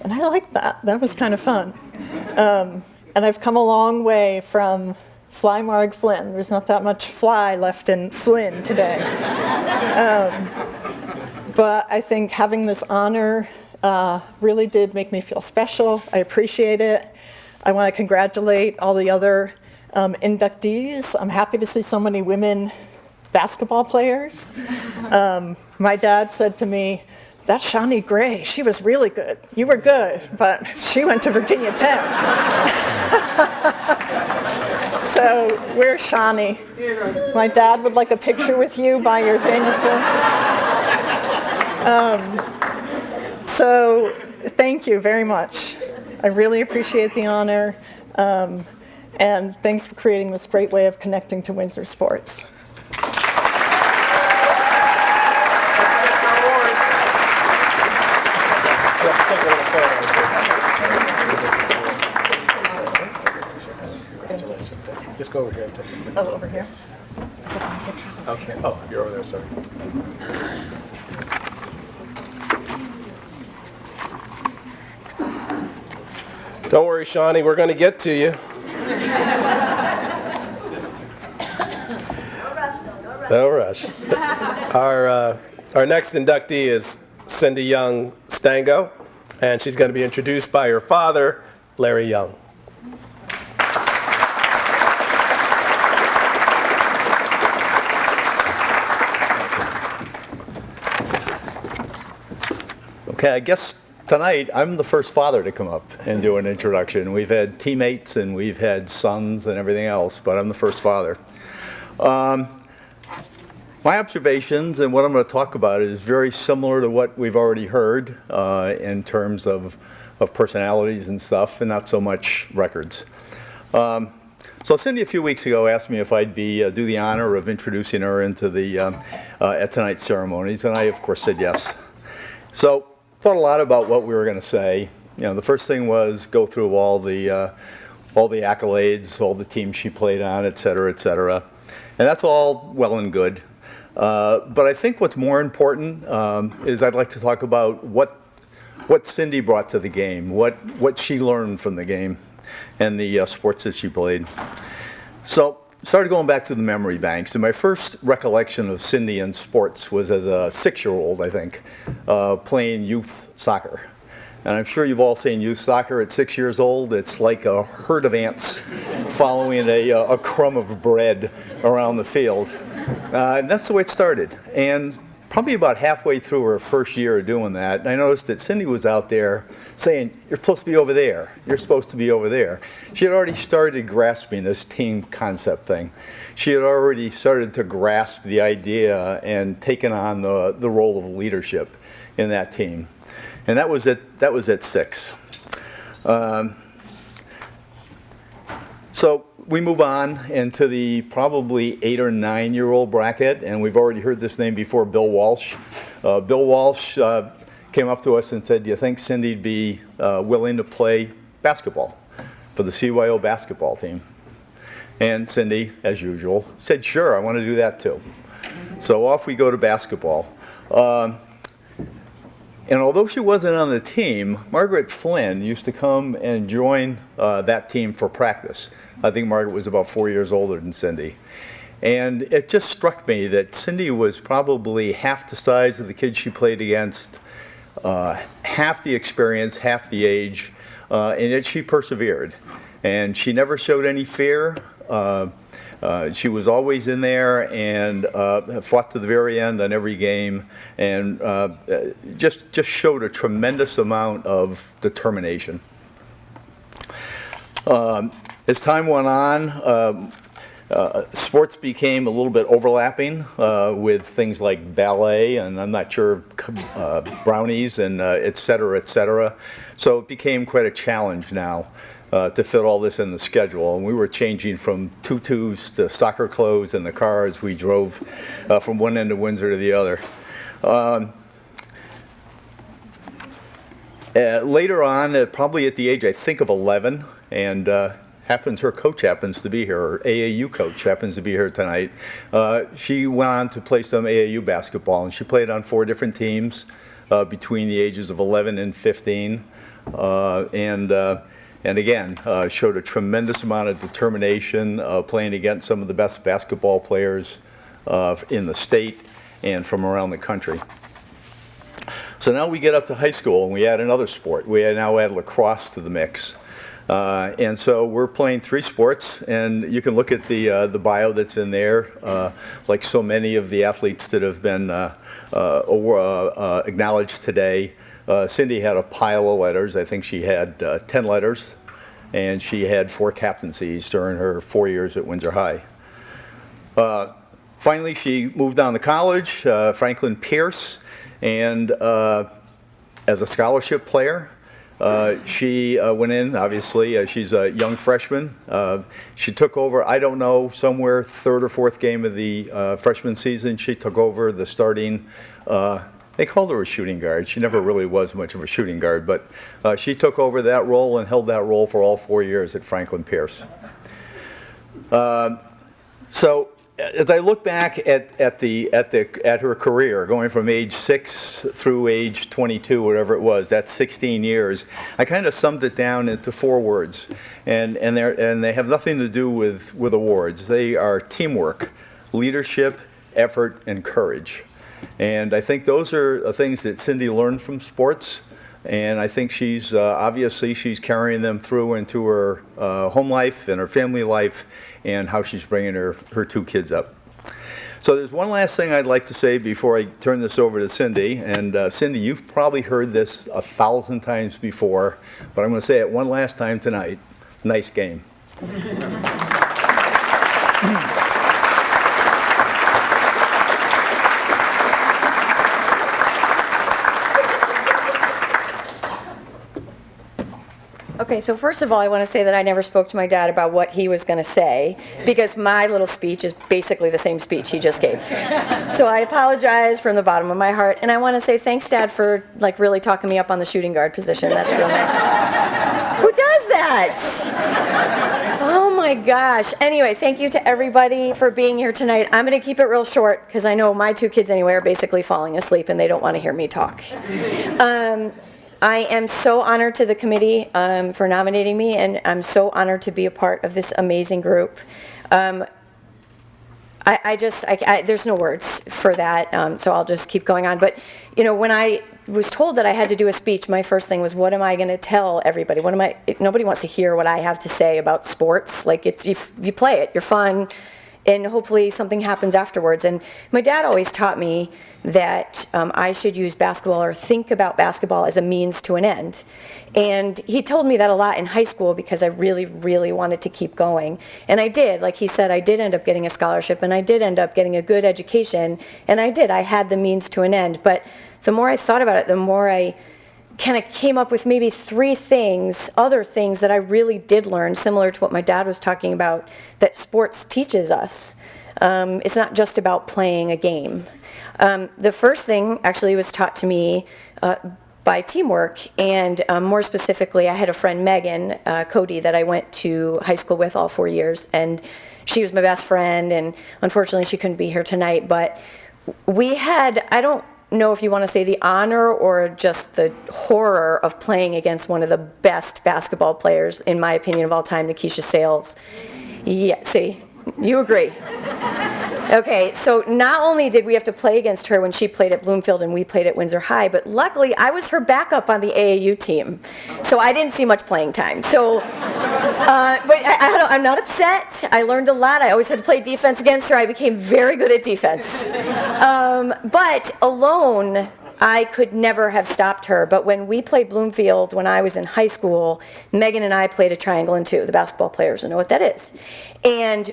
And I liked that. That was kind of fun. And I've come a long way from Fly Marg Flynn. There's not that much fly left in Flynn today. But I think having this honor really did make me feel special. I appreciate it. I want to congratulate all the other inductees. I'm happy to see so many women basketball players. My dad said to me, "That's Shawnee Gray. She was really good. You were good, but she went to Virginia Tech." So where's Shawnee? My dad would like a picture with you by your thing. So thank you very much. I really appreciate the honor, and thanks for creating this great way of connecting to Windsor sports. Just go over here and take it. Oh, over here? Okay. Oh, you're over there, sorry. Don't worry, Shawnee, we're going to get to you. No rush. Our next inductee is Cindy Young Stango, and she's going to be introduced by her father, Larry Young. Okay, I guess tonight I'm the first father to come up and do an introduction. We've had teammates and we've had sons and everything else, but I'm the first father. My observations and what I'm going to talk about is very similar to what we've already heard in terms of personalities and stuff, and not so much records. So Cindy a few weeks ago asked me if I'd do the honor of introducing her into the at tonight's ceremonies, and I of course said yes. So thought a lot about what we were going to say. The first thing was go through all the accolades, all the teams she played on, et cetera, and that's all well and good. But I think what's more important is I'd like to talk about what Cindy brought to the game, what she learned from the game and the sports that she played. So started going back to the memory banks, and my first recollection of Cindy in sports was as a 6-year-old, I think, playing youth soccer. And I'm sure you've all seen youth soccer at 6 years old. It's like a herd of ants following a crumb of bread around the field. And that's the way it started. And probably about halfway through her first year of doing that, I noticed that Cindy was out there saying, "You're supposed to be over there. You're supposed to be over there." She had already started grasping this team concept thing. She had already started to grasp the idea and taken on the role of leadership in that team. And that was at 6. So we move on into the probably 8 or 9-year-old bracket, and we've already heard this name before, Bill Walsh. Bill Walsh came up to us and said, "Do you think Cindy'd be willing to play basketball for the CYO basketball team?" And Cindy, as usual, said, "Sure, I want to do that too." So off we go to basketball. And although she wasn't on the team, Margaret Flynn used to come and join that team for practice. I think Margaret was about 4 years older than Cindy. And it just struck me that Cindy was probably half the size of the kids she played against, half the experience, half the age, and yet she persevered. And she never showed any fear. She was always in there and fought to the very end on every game, and just showed a tremendous amount of determination. As time went on, sports became a little bit overlapping with things like ballet, and I'm not sure, brownies, and et cetera. So it became quite a challenge now to fit all this in the schedule. And we were changing from tutus to soccer clothes in the car as we drove from one end of Windsor to the other. Later on, probably at the age, I think, of 11, and her coach happens to be here, or AAU coach happens to be here tonight. She went on to play some AAU basketball, and she played on 4 different teams between the ages of 11 and 15. And again, showed a tremendous amount of determination playing against some of the best basketball players in the state and from around the country. So now we get up to high school and we add another sport. We now add lacrosse to the mix. And so we're playing 3 sports, and you can look at the bio that's in there. Like so many of the athletes that have been acknowledged today, Cindy had a pile of letters. I think she had 10 letters, and she had 4 captaincies during her 4 years at Windsor High. Finally, she moved on to college, Franklin Pierce, and as a scholarship player. She went in, obviously, she's a young freshman. She took over, I don't know, somewhere 3rd or 4th game of the freshman season. She took over the starting, they called her a shooting guard. She never really was much of a shooting guard, but she took over that role and held that role for all 4 years at Franklin Pierce. So as I look back at her career, going from age 6 through age 22, whatever it was, that's 16 years, I kind of summed it down into 4 words, and they have nothing to do with awards. They are teamwork, leadership, effort, and courage. And I think those are things that Cindy learned from sports, and I think she's obviously she's carrying them through into her home life and her family life, and how she's bringing her 2 kids up. So there's one last thing I'd like to say before I turn this over to Cindy. And Cindy, you've probably heard this 1,000 times before, but I'm going to say it one last time tonight. Nice game. Okay, so first of all, I want to say that I never spoke to my dad about what he was going to say, because my little speech is basically the same speech he just gave. So I apologize from the bottom of my heart, and I want to say thanks, Dad, for like really talking me up on the shooting guard position. That's real nice. Who does that? Oh my gosh. Anyway, thank you to everybody for being here tonight. I'm going to keep it real short, because I know my two kids anyway are basically falling asleep, and they don't want to hear me talk. I am so honored to the committee for nominating me, and I'm so honored to be a part of this amazing group. There's no words for that, so I'll just keep going on. But, you know, when I was told that I had to do a speech, my first thing was, what am I going to tell everybody? Nobody wants to hear what I have to say about sports. Like, you play it, you're fun, and hopefully something happens afterwards. And my dad always taught me that I should use basketball or think about basketball as a means to an end. And he told me that a lot in high school, because I really, really wanted to keep going. And I did. Like he said, I did end up getting a scholarship, and I did end up getting a good education. And I had the means to an end. But the more I thought about it, the more I kind of came up with maybe other things that I really did learn, similar to what my dad was talking about, that sports teaches us. It's not just about playing a game. The first thing actually was taught to me by teamwork, and more specifically, I had a friend, Megan Cody, that I went to high school with all 4 years, and she was my best friend, and unfortunately she couldn't be here tonight, but we had, I don't know if you want to say the honor or just the horror of playing against one of the best basketball players, in my opinion, of all time, Nikisha Sales. Yeah, see, you agree. Okay, so not only did we have to play against her when she played at Bloomfield and we played at Windsor High, but luckily I was her backup on the AAU team, so I didn't see much playing time. So, but I'm not upset. I learned a lot. I always had to play defense against her. I became very good at defense. But alone, I could never have stopped her. But when we played Bloomfield when I was in high school, Megan and I played a triangle and two. The basketball players will know what that is. And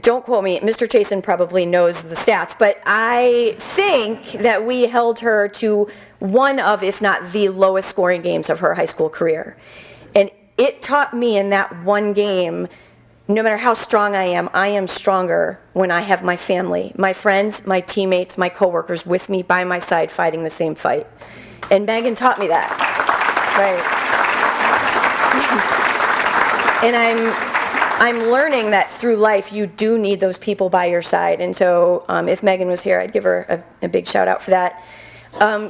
don't quote me, Mr. Chasen probably knows the stats, but I think that we held her to one of, if not the lowest scoring games of her high school career. And it taught me in that one game, no matter how strong I am stronger when I have my family, my friends, my teammates, my coworkers with me by my side fighting the same fight. And Megan taught me that. Right. And I'm learning that through life you do need those people by your side. And so if Megan was here, I'd give her a big shout out for that.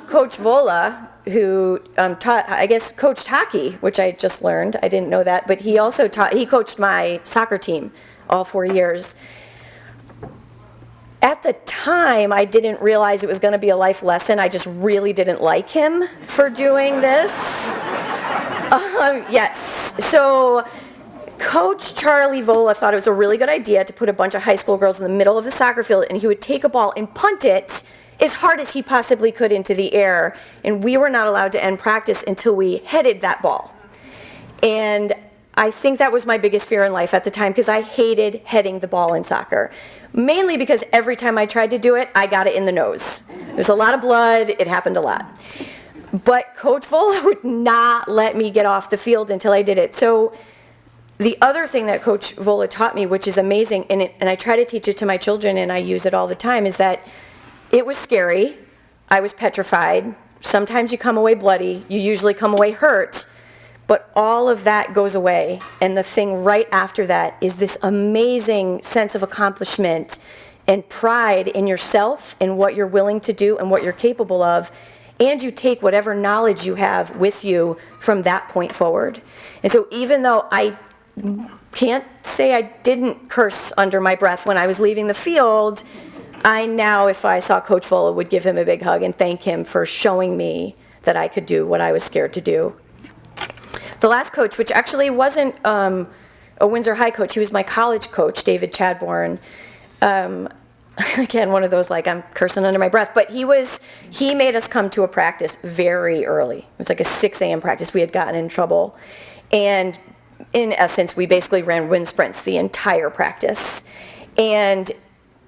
Coach Vola, who coached hockey, which I just learned. I didn't know that, but he also he coached my soccer team all 4 years. At the time, I didn't realize it was going to be a life lesson. I just really didn't like him for doing this. Yes. So Coach Charlie Vola thought it was a really good idea to put a bunch of high school girls in the middle of the soccer field, and he would take a ball and punt it as hard as he possibly could into the air, and we were not allowed to end practice until we headed that ball. And I think that was my biggest fear in life at the time, because I hated heading the ball in soccer. Mainly because every time I tried to do it, I got it in the nose. There's a lot of blood, it happened a lot. But Coach Vola would not let me get off the field until I did it. So the other thing that Coach Vola taught me, which is amazing, and I try to teach it to my children and I use it all the time, is that it was scary. I was petrified. Sometimes you come away bloody. You usually come away hurt. But all of that goes away. And the thing right after that is this amazing sense of accomplishment and pride in yourself and what you're willing to do and what you're capable of. And you take whatever knowledge you have with you from that point forward. And so even though I can't say I didn't curse under my breath when I was leaving the field, I now, if I saw Coach Vola, would give him a big hug and thank him for showing me that I could do what I was scared to do. The last coach, which actually wasn't a Windsor High coach, he was my college coach, David Chadbourne. Again, one of those, like, I'm cursing under my breath, but he made us come to a practice very early. It was like a 6 a.m. practice. We had gotten in trouble. And in essence, we basically ran wind sprints the entire practice. And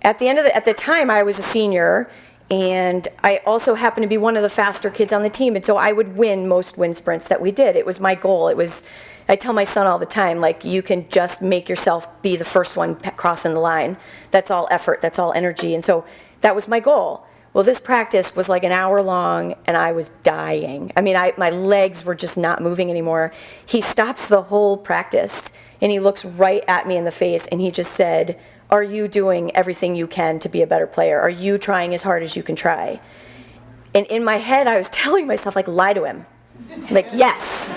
at the time, I was a senior, And I also happened to be one of the faster kids on the team, and so I would win most wind sprints that we did. It was my goal. I tell my son all the time, like, you can just make yourself be the first one crossing the line. That's all effort, that's all energy, and so that was my goal. Well, this practice was like an hour long, and I was dying. I mean, my legs were just not moving anymore. He stops the whole practice, and he looks right at me in the face, and he just said, "Are you doing everything you can to be a better player? Are you trying as hard as you can try?" And in my head, I was telling myself, like, lie to him. Like, yes,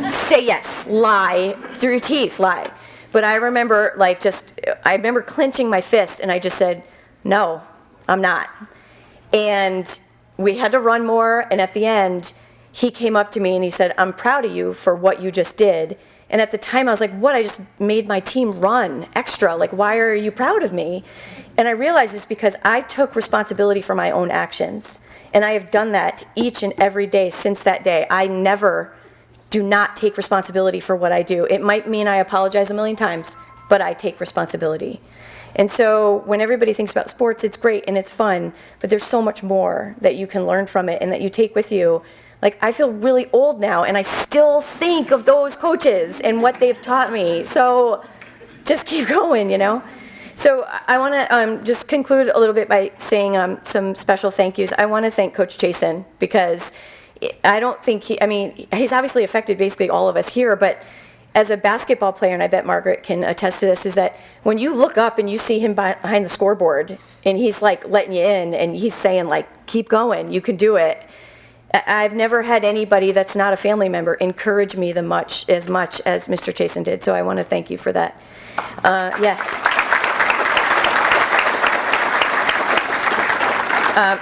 say yes, lie, through your teeth, lie. But I remember, I remember clenching my fist, and I just said, no, I'm not. And we had to run more, and at the end, he came up to me and he said, "I'm proud of you for what you just did." And at the time, I was like, what? I just made my team run extra. Like, why are you proud of me? And I realized it's because I took responsibility for my own actions. And I have done that each and every day since that day. I never do not take responsibility for what I do. It might mean I apologize a million times, but I take responsibility. And so when everybody thinks about sports, it's great and it's fun, but there's so much more that you can learn from it and that you take with you. Like, I feel really old now, and I still think of those coaches and what they've taught me. So just keep going, you know? So I want to just conclude a little bit by saying some special thank yous. I want to thank Coach Chasen, because I don't think he's obviously affected basically all of us here, but as a basketball player, and I bet Margaret can attest to this, is that when you look up and you see him behind the scoreboard, and he's like letting you in, and he's saying, like, keep going, you can do it. I've never had anybody that's not a family member encourage me as much as Mr. Chasen did, so I want to thank you for that.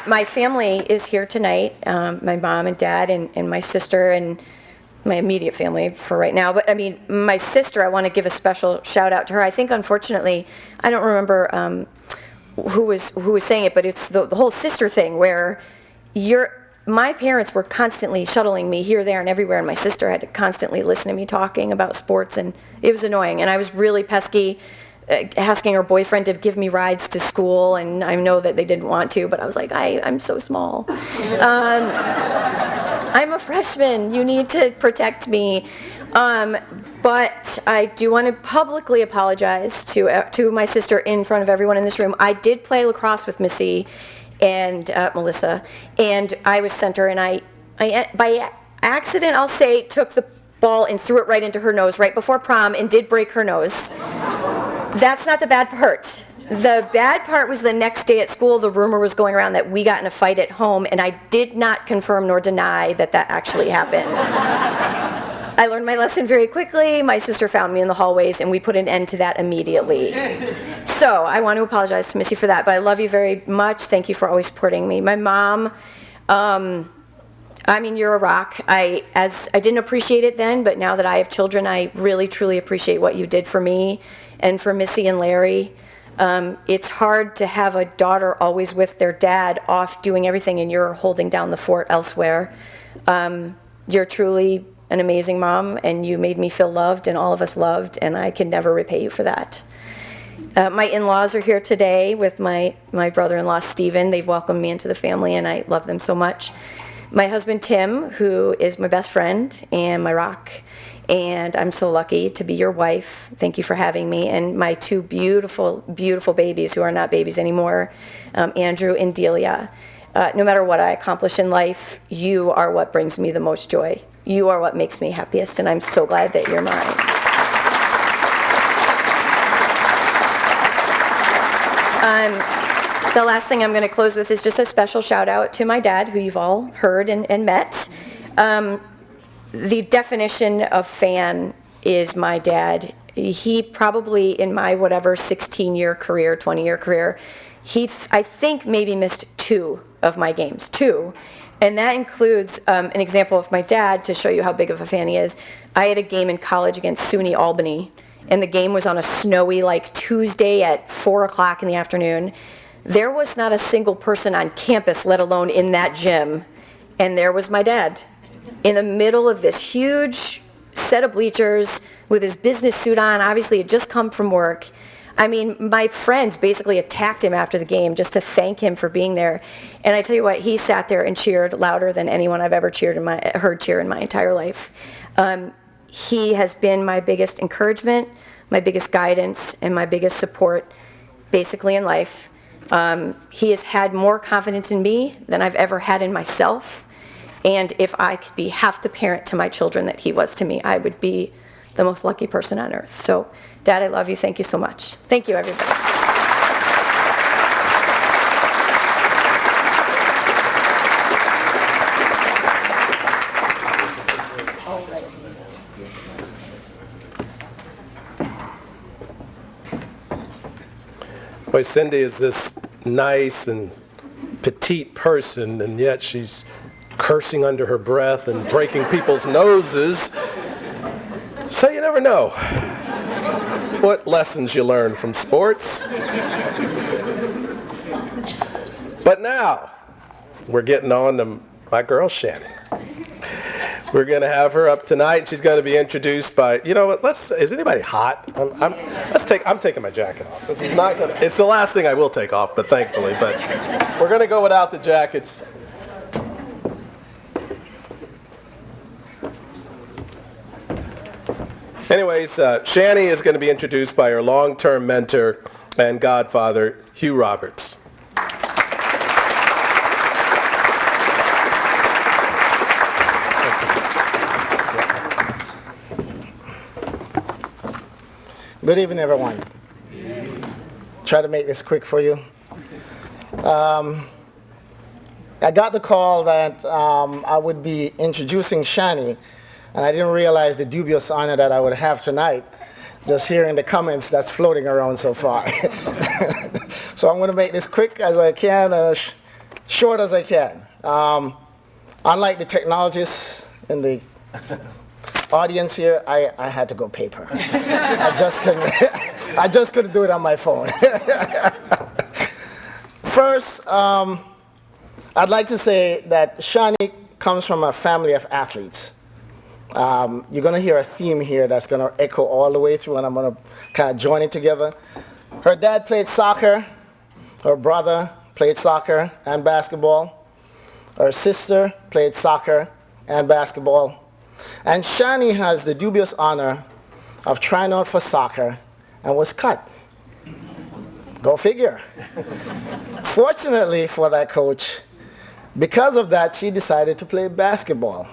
My family is here tonight, my mom and dad and my sister and my immediate family for right now. But I mean, my sister, I want to give a special shout out to her. I think, unfortunately, I don't remember who was saying it, but it's the whole sister thing where my parents were constantly shuttling me here, there, and everywhere, and my sister had to constantly listen to me talking about sports, and it was annoying. And I was really pesky, asking her boyfriend to give me rides to school, and I know that they didn't want to, but I was like, I'm so small. I'm a freshman. You need to protect me. But I do want to publicly apologize to my sister in front of everyone in this room. I did play lacrosse with Missy and Melissa, and I was center, and I by accident, I'll say, took the ball and threw it right into her nose right before prom and did break her nose. That's not the bad part. The bad part was the next day at school, the rumor was going around that we got in a fight at home, and I did not confirm nor deny that actually happened. I learned my lesson very quickly. My sister found me in the hallways, and we put an end to that immediately. So I want to apologize to Missy for that, but I love you very much. Thank you for always supporting me. My mom, you're a rock. I didn't appreciate it then, but now that I have children, I really, truly appreciate what you did for me and for Missy and Larry. It's hard to have a daughter always with their dad off doing everything, and you're holding down the fort elsewhere. You're truly an amazing mom, and you made me feel loved, and all of us loved, and I can never repay you for that. My in-laws are here today with my brother-in-law, Stephen. They've welcomed me into the family, and I love them so much. My husband, Tim, who is my best friend and my rock, and I'm so lucky to be your wife. Thank you for having me. And my two beautiful, beautiful babies who are not babies anymore, Andrew and Delia. No matter what I accomplish in life, you are what brings me the most joy. You are what makes me happiest, and I'm so glad that you're mine. The last thing I'm going to close with is just a special shout out to my dad, who you've all heard and met. The definition of fan is my dad. He probably, in my 16-year career, 20-year career, I think maybe missed 2 of my games, 2. And that includes an example of my dad to show you how big of a fan he is. I had a game in college against SUNY Albany, and the game was on a snowy Tuesday at 4 o'clock in the afternoon. There was not a single person on campus, let alone in that gym, and there was my dad in the middle of this huge set of bleachers with his business suit on. Obviously, he had just come from work. I mean, my friends basically attacked him after the game just to thank him for being there. And I tell you what, he sat there and cheered louder than anyone I've ever heard cheer in my entire life. He has been my biggest encouragement, my biggest guidance, and my biggest support, basically in life. He has had more confidence in me than I've ever had in myself. And if I could be half the parent to my children that he was to me, I would be the most lucky person on earth. So, Dad, I love you. Thank you so much. Thank you, everybody. Boy, Cindy is this nice and petite person, and yet she's cursing under her breath and breaking people's noses. So you never know what lessons you learn from sports. But now, we're getting on to my girl, Shannon. We're going to have her up tonight. She's going to be introduced by, you know what, is anybody hot? I'm taking my jacket off. This is not going to, it's the last thing I will take off, but thankfully. But we're going to go without the jackets. Anyways, Shani is going to be introduced by her long-term mentor and godfather, Hugh Roberts. Good evening, everyone. Try to make this quick for you. I got the call that I would be introducing Shani, and I didn't realize the dubious honor that I would have tonight, just hearing the comments that's floating around so far. So I'm going to make this quick as I can, short as I can. Unlike the technologists in the audience here, I had to go paper. I just couldn't do it on my phone. First, I'd like to say that Shani comes from a family of athletes. You're going to hear a theme here that's going to echo all the way through, and I'm going to kind of join it together. Her dad played soccer. Her brother played soccer and basketball. Her sister played soccer and basketball. And Shani has the dubious honor of trying out for soccer and was cut. Go figure. Fortunately for that coach, because of that, she decided to play basketball.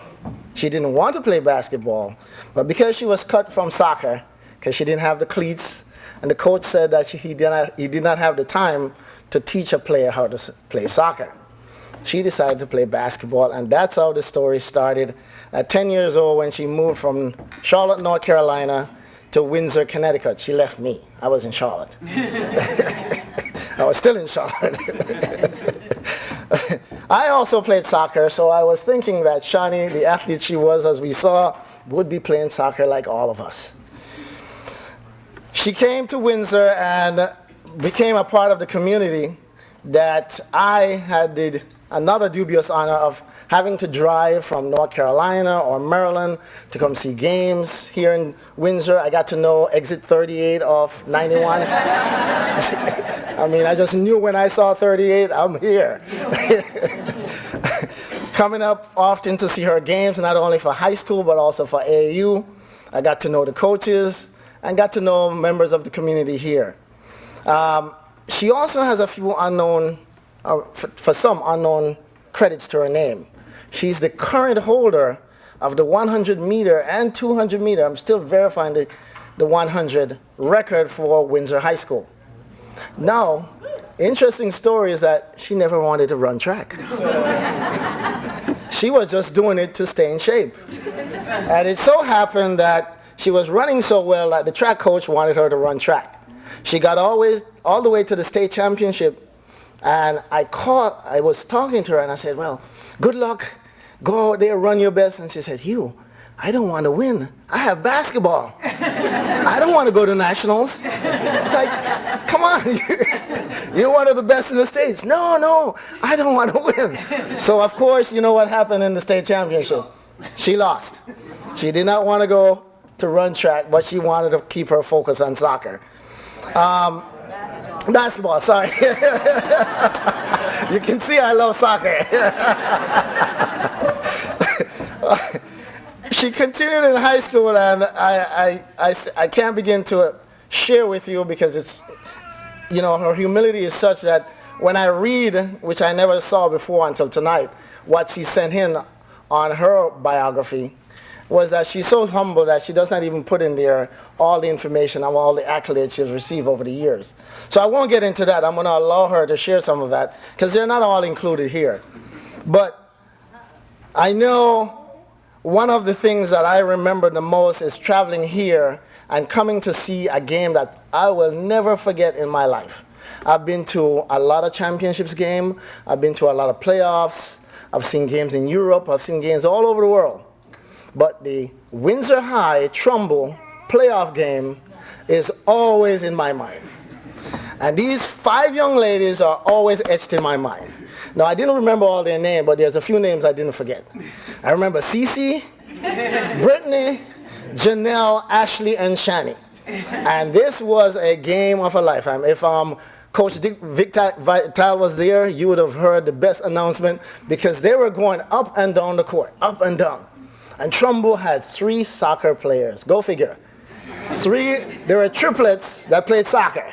She didn't want to play basketball, but because she was cut from soccer, because she didn't have the cleats, and the coach said that he did not have the time to teach a player how to play soccer, she decided to play basketball, and that's how the story started. At 10 years old, when she moved from Charlotte, North Carolina, to Windsor, Connecticut, she left me. I was in Charlotte. I was still in Charlotte. I also played soccer, so I was thinking that Shani, the athlete she was, as we saw, would be playing soccer like all of us. She came to Windsor and became a part of the community that I had another dubious honor of having to drive from North Carolina or Maryland to come see games here in Windsor. I got to know exit 38 of 91. I mean, I just knew when I saw 38, I'm here. Coming up often to see her games, not only for high school, but also for AAU. I got to know the coaches and got to know members of the community here. She also has a few unknown, for some unknown credits to her name. She's the current holder of the 100-meter and 200-meter, I'm still verifying the 100 record for Windsor High School. Now, interesting story is that she never wanted to run track. She was just doing it to stay in shape. And it so happened that she was running so well that the track coach wanted her to run track. She got all the way to the state championship, and I was talking to her and I said, well, good luck, go out there, run your best. And she said, Hugh, I don't want to win. I have basketball. I don't want to go to nationals. It's like, come on, you're one of the best in the States. No, I don't want to win. So of course, you know what happened in the state championship. She lost. She did not want to go to run track, but she wanted to keep her focus on soccer. Basketball, sorry. You can see I love soccer. She continued in high school, and I can't begin to share with you because it's, you know, her humility is such that when I read, which I never saw before until tonight, what she sent in on her biography, was that she's so humble that she does not even put in there all the information on all the accolades she's received over the years. So I won't get into that. I'm going to allow her to share some of that because they're not all included here. But I know one of the things that I remember the most is traveling here and coming to see a game that I will never forget in my life. I've been to a lot of championships games. I've been to a lot of playoffs. I've seen games in Europe. I've seen games all over the world. But the Windsor High Trumbull playoff game is always in my mind. And these 5 young ladies are always etched in my mind. Now, I didn't remember all their names, but there's a few names I didn't forget. I remember Cece, Brittany, Janelle, Ashley, and Shani. And this was a game of a lifetime. If Coach Vic Vital was there, you would have heard the best announcement because they were going up and down the court, up and down. And Trumbull had 3 soccer players. Go figure. 3, there were triplets that played soccer.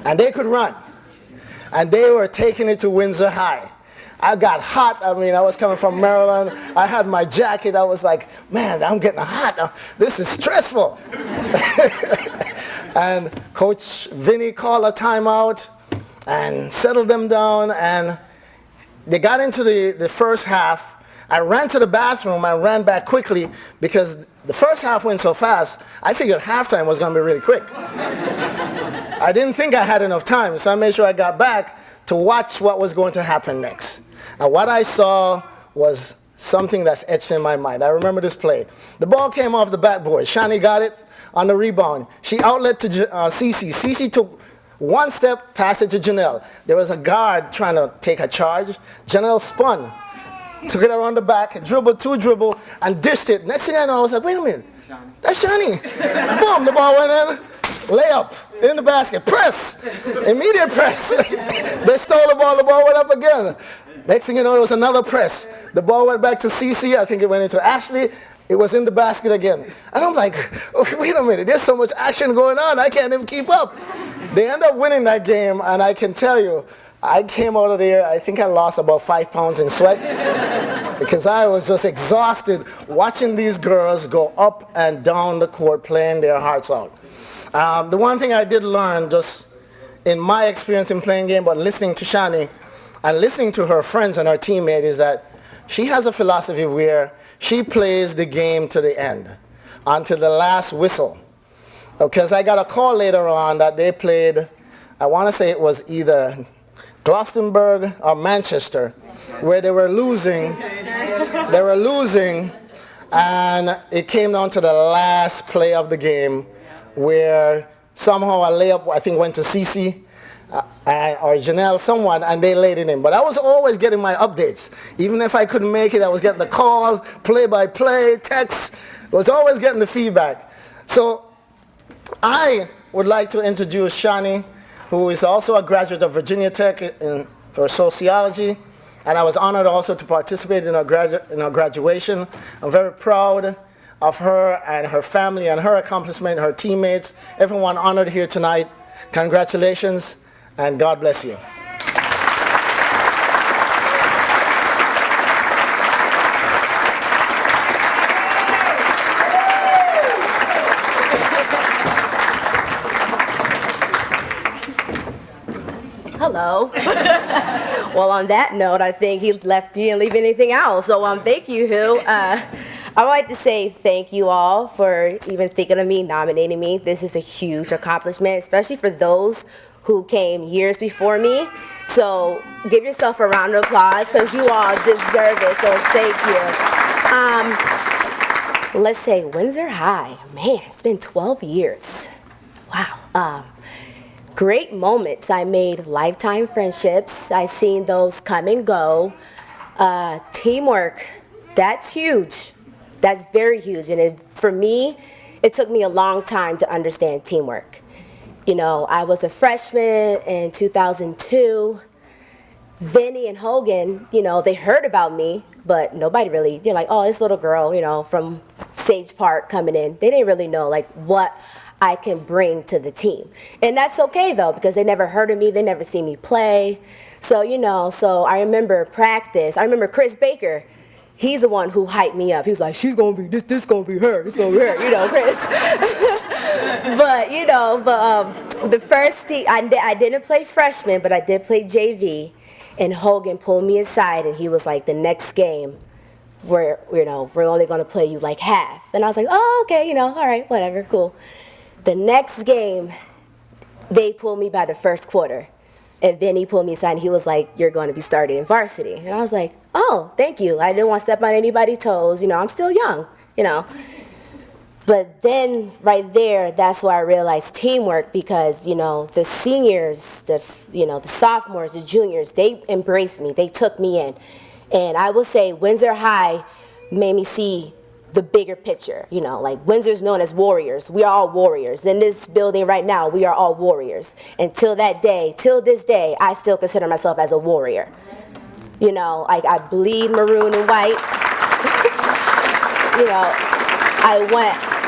And they could run. And they were taking it to Windsor High. I got hot. I mean, I was coming from Maryland. I had my jacket. I was like, man, I'm getting hot. This is stressful. And Coach Vinny called a timeout and settled them down. And they got into the first half. I ran to the bathroom and ran back quickly because the first half went so fast, I figured halftime was going to be really quick. I didn't think I had enough time, so I made sure I got back to watch what was going to happen next. And what I saw was something that's etched in my mind. I remember this play. The ball came off the backboard. Shani got it on the rebound. She outlet to Cece. Cece took 1 step, passed it to Janelle. There was a guard trying to take a charge. Janelle spun. Took it around the back, dribbled, 2 dribble, and dished it. Next thing I know, I was like, wait a minute, that's Shani. Boom, the ball went in, layup, in the basket, press, immediate press. They stole the ball went up again. Next thing you know, it was another press. The ball went back to Cece, I think it went into Ashley, it was in the basket again. And I'm like, oh, wait a minute, there's so much action going on, I can't even keep up. They end up winning that game, and I can tell you, I came out of there, I think I lost about 5 pounds in sweat because I was just exhausted watching these girls go up and down the court playing their hearts out. The one thing I did learn just in my experience in playing game, but listening to Shani and listening to her friends and her teammates is that she has a philosophy where she plays the game to the end, until the last whistle. Because I got a call later on that they played, I want to say it was either Glastonbury or Manchester, where they were losing, and it came down to the last play of the game where somehow a layup, I think, went to Cece or Janelle, someone, and they laid it in. But I was always getting my updates. Even if I couldn't make it, I was getting the calls, play-by-play, texts. I was always getting the feedback. So I would like to introduce Shani, who is also a graduate of Virginia Tech in her sociology, and I was honored also to participate in her graduation. I'm very proud of her and her family and her accomplishment, her teammates, everyone honored here tonight. Congratulations, and God bless you. Hello. Well, on that note, I think he didn't leave anything else. So thank you, Hu. I would like to say thank you all for even thinking of me, nominating me. This is a huge accomplishment, especially for those who came years before me. So give yourself a round of applause because you all deserve it. So thank you. Let's say Windsor High. Man, it's been 12 years. Wow. Great moments. I made lifetime friendships. I seen those come and go. Teamwork, that's huge. That's very huge. And for me, it took me a long time to understand teamwork. I was a freshman in 2002. Vinny and Hogan, they heard about me, but nobody really, like, oh, this little girl, from Sage Park coming in. They didn't really know, like, what I can bring to the team. And that's okay, though, because they never heard of me. They never seen me play. So, so I remember practice. I remember Chris Baker. He's the one who hyped me up. He was like, she's going to be, this going to be her. It's going to be her, Chris. But, the first team, I didn't play freshman, but I did play JV. And Hogan pulled me aside, and he was like, the next game, we're only going to play you like half. And I was like, oh, okay, all right, whatever, cool. The next game, they pulled me by the first quarter. And then he pulled me aside, and he was like, you're going to be starting in varsity. And I was like, oh, thank you. I didn't want to step on anybody's toes. I'm still young, But then right there, that's where I realized teamwork, because, the seniors, the sophomores, the juniors, they embraced me. They took me in. And I will say Windsor High made me see the bigger picture. Like Windsor's known as warriors. We are all warriors. In this building right now, we are all warriors. And till this day, I still consider myself as a warrior. I bleed maroon and white.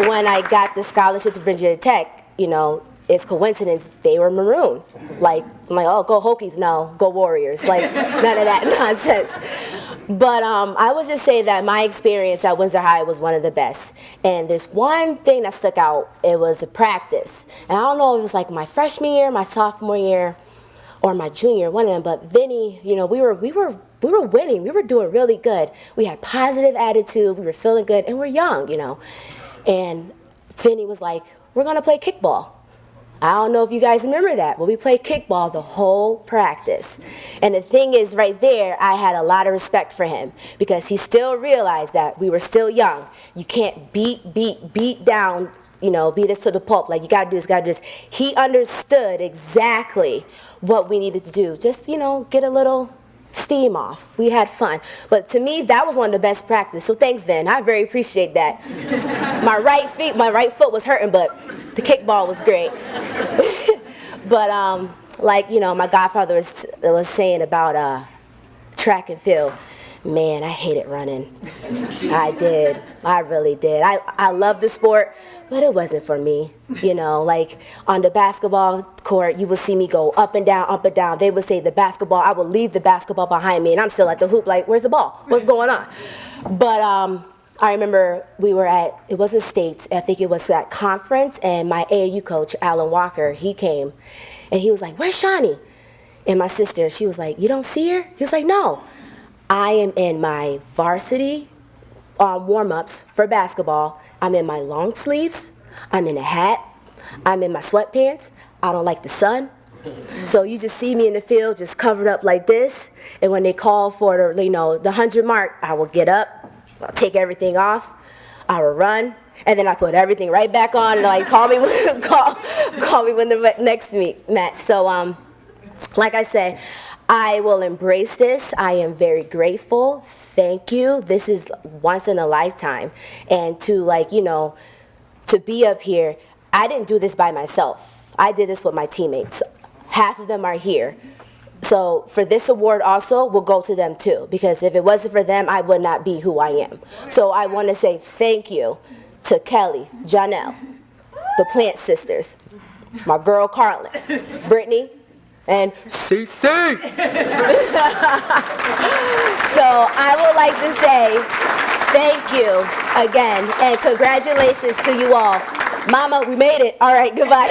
When I got the scholarship to Virginia Tech, it's coincidence they were maroon. Like, I'm like, oh, go Hokies, no, go Warriors. Like, none of that nonsense. But I would just say that my experience at Windsor High was one of the best. And there's one thing that stuck out. It was a practice. And I don't know if it was like my freshman year, my sophomore year, or my junior, one of them. But Vinny, we were winning. We were doing really good. We had positive attitude. We were feeling good, and we're young, And Vinny was like, we're going to play kickball. I don't know if you guys remember that, but we played kickball the whole practice. And the thing is, right there, I had a lot of respect for him, because he still realized that we were still young. You can't beat down, beat us to the pulp. Like, you got to do this. He understood exactly what we needed to do. Just, get a little steam off. We had fun. But to me, that was one of the best practices. So thanks, Vin. I very appreciate that. My right foot was hurting, but the kickball was great. But my godfather was saying about track and field. Man, I hated running. I did. I really did. I love the sport, but it wasn't for me. Like on the basketball court, you would see me go up and down, up and down. They would say the basketball, I would leave the basketball behind me, and I'm still at the hoop like, where's the ball? What's going on? But I remember we were it wasn't States, I think it was that conference, and my AAU coach, Alan Walker, he came, and he was like, where's Shawnee? And my sister, she was like, you don't see her? He was like, no. I am in my varsity warm-ups for basketball. I'm in my long sleeves. I'm in a hat. I'm in my sweatpants. I don't like the sun. So you just see me in the field just covered up like this. And when they call for the 100 mark, I will get up. I'll take everything off. I will run. And then I put everything right back on and like call me when the next match. So like I said, I will embrace this. I am very grateful. Thank you. This is once in a lifetime. And to to be up here, I didn't do this by myself. I did this with my teammates. Half of them are here. So for this award also will go to them too, because if it wasn't for them, I would not be who I am. So I want to say thank you to Kelly, Janelle, the Plant Sisters, my girl Carlin, Brittany, and CC. So I would like to say thank you again, and congratulations to you all. Mama, we made it. All right, goodbye.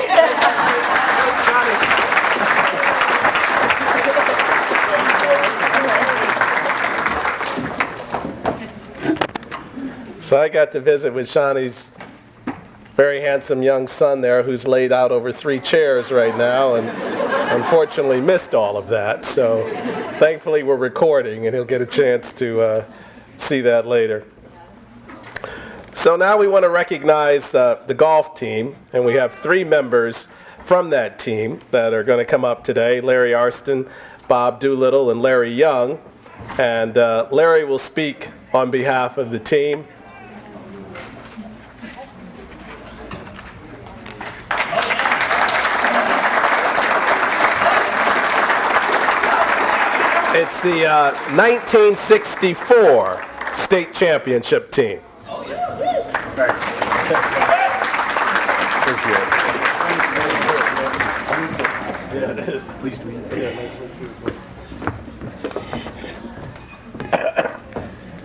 So I got to visit with Shawnee's very handsome young son there, who's laid out over 3 chairs right now, and unfortunately missed all of that. So thankfully we're recording, and he'll get a chance to see that later. So now we want to recognize the golf team, and we have 3 members from that team that are going to come up today: Larry Arston, Bob Doolittle, and Larry Young. And Larry will speak on behalf of the team. introduce the 1964 state championship team.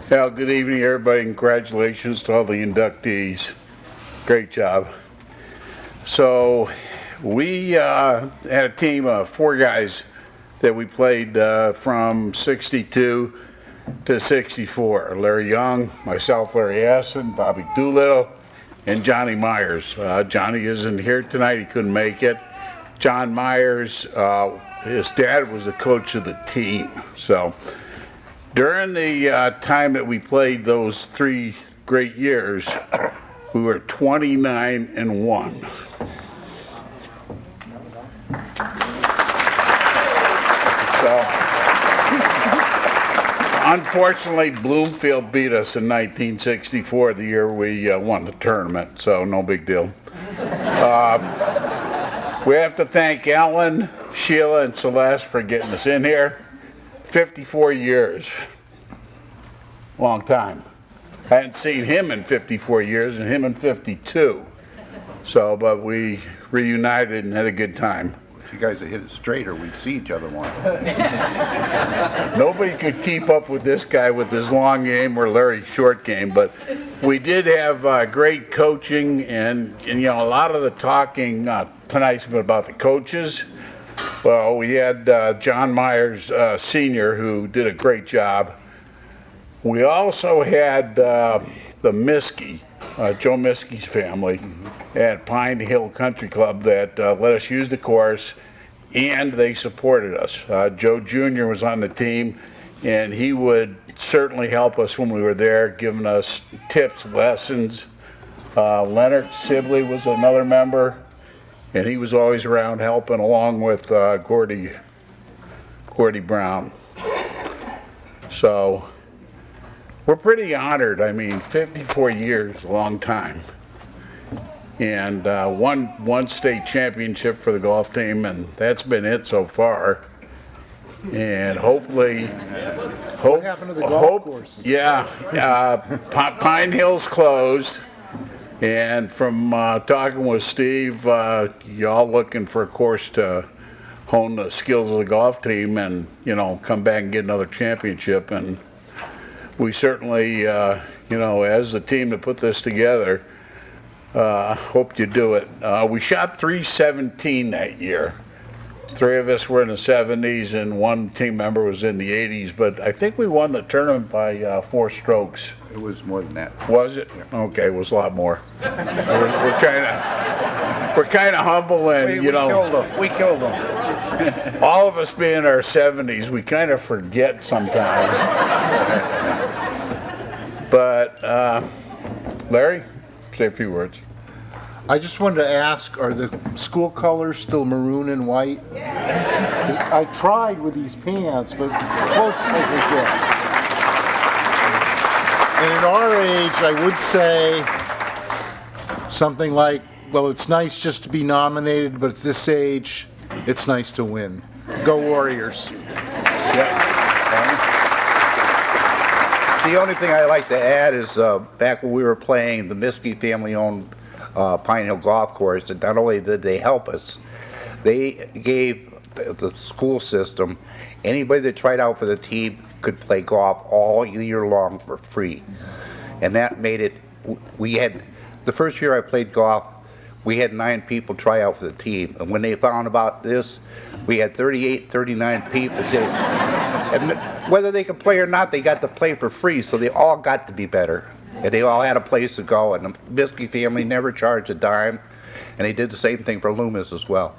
Well, good evening, everybody. Congratulations to all the inductees. Great job. So we had a team of 4 guys that we played from 62 to 64. Larry Young, myself, Larry Asson, Bobby Doolittle, and Johnny Myers. Johnny isn't here tonight. He couldn't make it. John Myers, his dad was the coach of the team. So during the time that we played those 3 great years, we were 29-1. So, unfortunately, Bloomfield beat us in 1964, the year we won the tournament, so no big deal. We have to thank Alan, Sheila, and Celeste for getting us in here. 54 years. Long time. I hadn't seen him in 54 years and him in 52. So, but we reunited and had a good time. If you guys had hit it straighter, we'd see each other more. Nobody could keep up with this guy with his long game or Larry's short game, but we did have great coaching and you know, a lot of the talking tonight's been about the coaches. Well, we had John Myers Sr., who did a great job. We also had the Miskey, Joe Miskey's family, at Pine Hill Country Club that let us use the course, and they supported us. Joe Jr. was on the team, and he would certainly help us when we were there, giving us tips, lessons. Leonard Sibley was another member, and he was always around helping, along with Gordy Brown. So we're pretty honored. I mean, 54 years, a long time. And one state championship for the golf team, and that's been it so far. And hopefully, What happened to the golf courses? Yeah, Pine Hill's closed. And from talking with Steve, y'all looking for a course to hone the skills of the golf team and, you know, come back and get another championship. And we certainly, you know, as the team that put this together, hope you do it. We shot .317 that year. 3 of us were in the 70s and 1 team member was in the 80s, but I think we won the tournament by 4 strokes. It was more than that. Was it? Okay, it was a lot more. We're kind of humble, and you know, we killed them. all of us being in our 70s, we kind of forget sometimes. But Larry, say a few words. I just wanted to ask, are the school colors still maroon and white? I tried with these pants, but close as I could get. And at our age, I would say something like, well, it's nice just to be nominated, but at this age, it's nice to win. Go Warriors. The only thing I'd like to add is back when we were playing, the Miskey family owned Pine Hill Golf Course, and not only did they help us, they gave the school system, anybody that tried out for the team could play golf all year long for free. And that made it, we had, the first year I played golf, we had 9 people try out for the team. And when they found about this, we had 38, 39 people. And whether they could play or not, they got to play for free, so they all got to be better. And they all had a place to go, and the Miskey family never charged a dime, and they did the same thing for Loomis as well.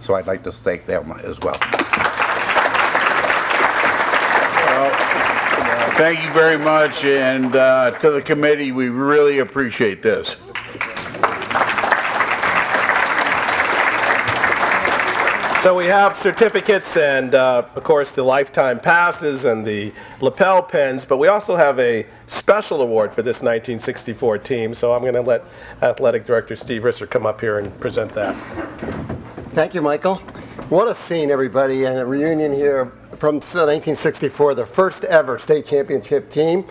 So I'd like to thank them as well. Thank you very much, and to the committee, we really appreciate this. So we have certificates and, of course, the lifetime passes and the lapel pins, but we also have a special award for this 1964 team. So I'm going to let Athletic Director Steve Risser come up here and present that. Thank you, Michael. What a scene, everybody, and a reunion here from 1964, the first ever state championship team.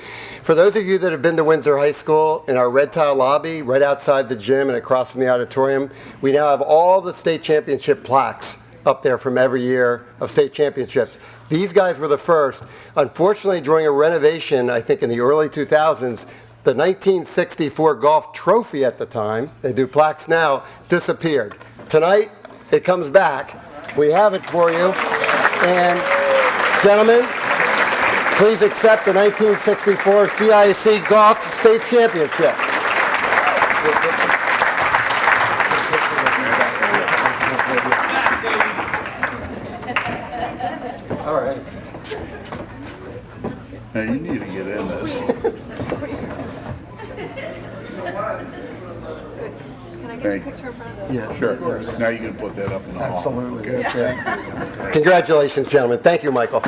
For those of you that have been to Windsor High School, in our red tile lobby, right outside the gym and across from the auditorium, we now have all the state championship plaques up there from every year of state championships. These guys were the first. Unfortunately, during a renovation, I think in the early 2000s, the 1964 golf trophy at the time, they do plaques now, disappeared. Tonight, it comes back. We have it for you. And gentlemen, please accept the 1964 CIC Golf State Championship. All right. Now you need to get in this. Thank you. Yeah, Sure. Now you can put that up in the hall. Absolutely. Okay. Congratulations, gentlemen. Thank you, Michael.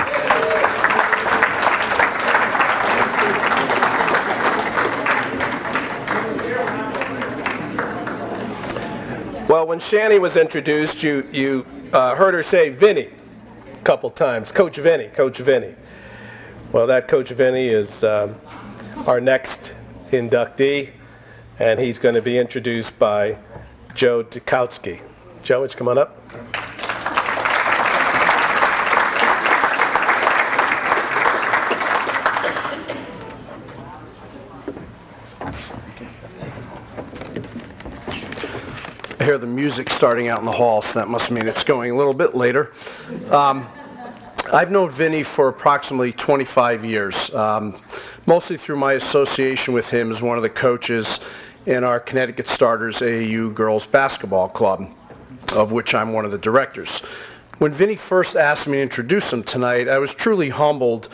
Well, when Shani was introduced, you heard her say Vinny a couple times. Coach Vinny, Coach Vinny. Well, that Coach Vinny is our next inductee, and he's going to be introduced by Joe Dukowski. Joe, would you come on up? I hear the music starting out in the hall, so that must mean it's going a little bit later. I've known Vinny for approximately 25 years, mostly through my association with him as one of the coaches in our Connecticut Starters AAU Girls Basketball Club, of which I'm one of the directors. When Vinny first asked me to introduce him tonight, I was truly humbled,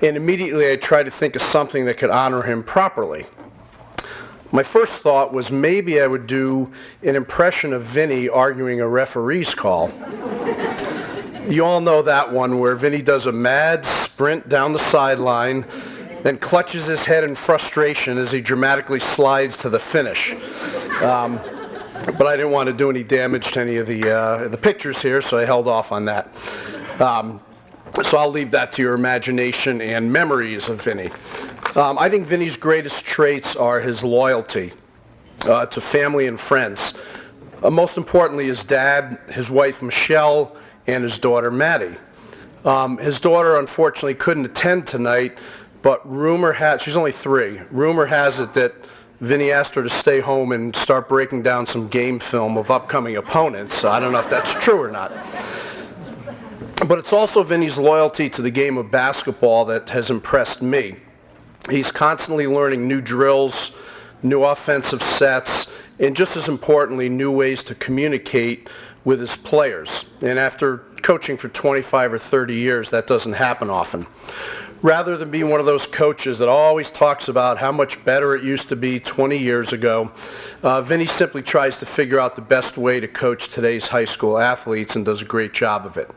and immediately I tried to think of something that could honor him properly. My first thought was maybe I would do an impression of Vinny arguing a referee's call. You all know that one where Vinny does a mad sprint down the sideline, then clutches his head in frustration as he dramatically slides to the finish. But I didn't want to do any damage to any of the pictures here, so I held off on that. So I'll leave that to your imagination and memories of Vinny. I think Vinny's greatest traits are his loyalty to family and friends. Most importantly, his dad, his wife Michelle, and his daughter Maddie. His daughter unfortunately couldn't attend tonight, but she's only 3. Rumor has it that Vinny asked her to stay home and start breaking down some game film of upcoming opponents. So I don't know if that's true or not. But it's also Vinny's loyalty to the game of basketball that has impressed me. He's constantly learning new drills, new offensive sets, and just as importantly, new ways to communicate with his players. And after coaching for 25 or 30 years, that doesn't happen often. Rather than being one of those coaches that always talks about how much better it used to be 20 years ago, Vinny simply tries to figure out the best way to coach today's high school athletes and does a great job of it.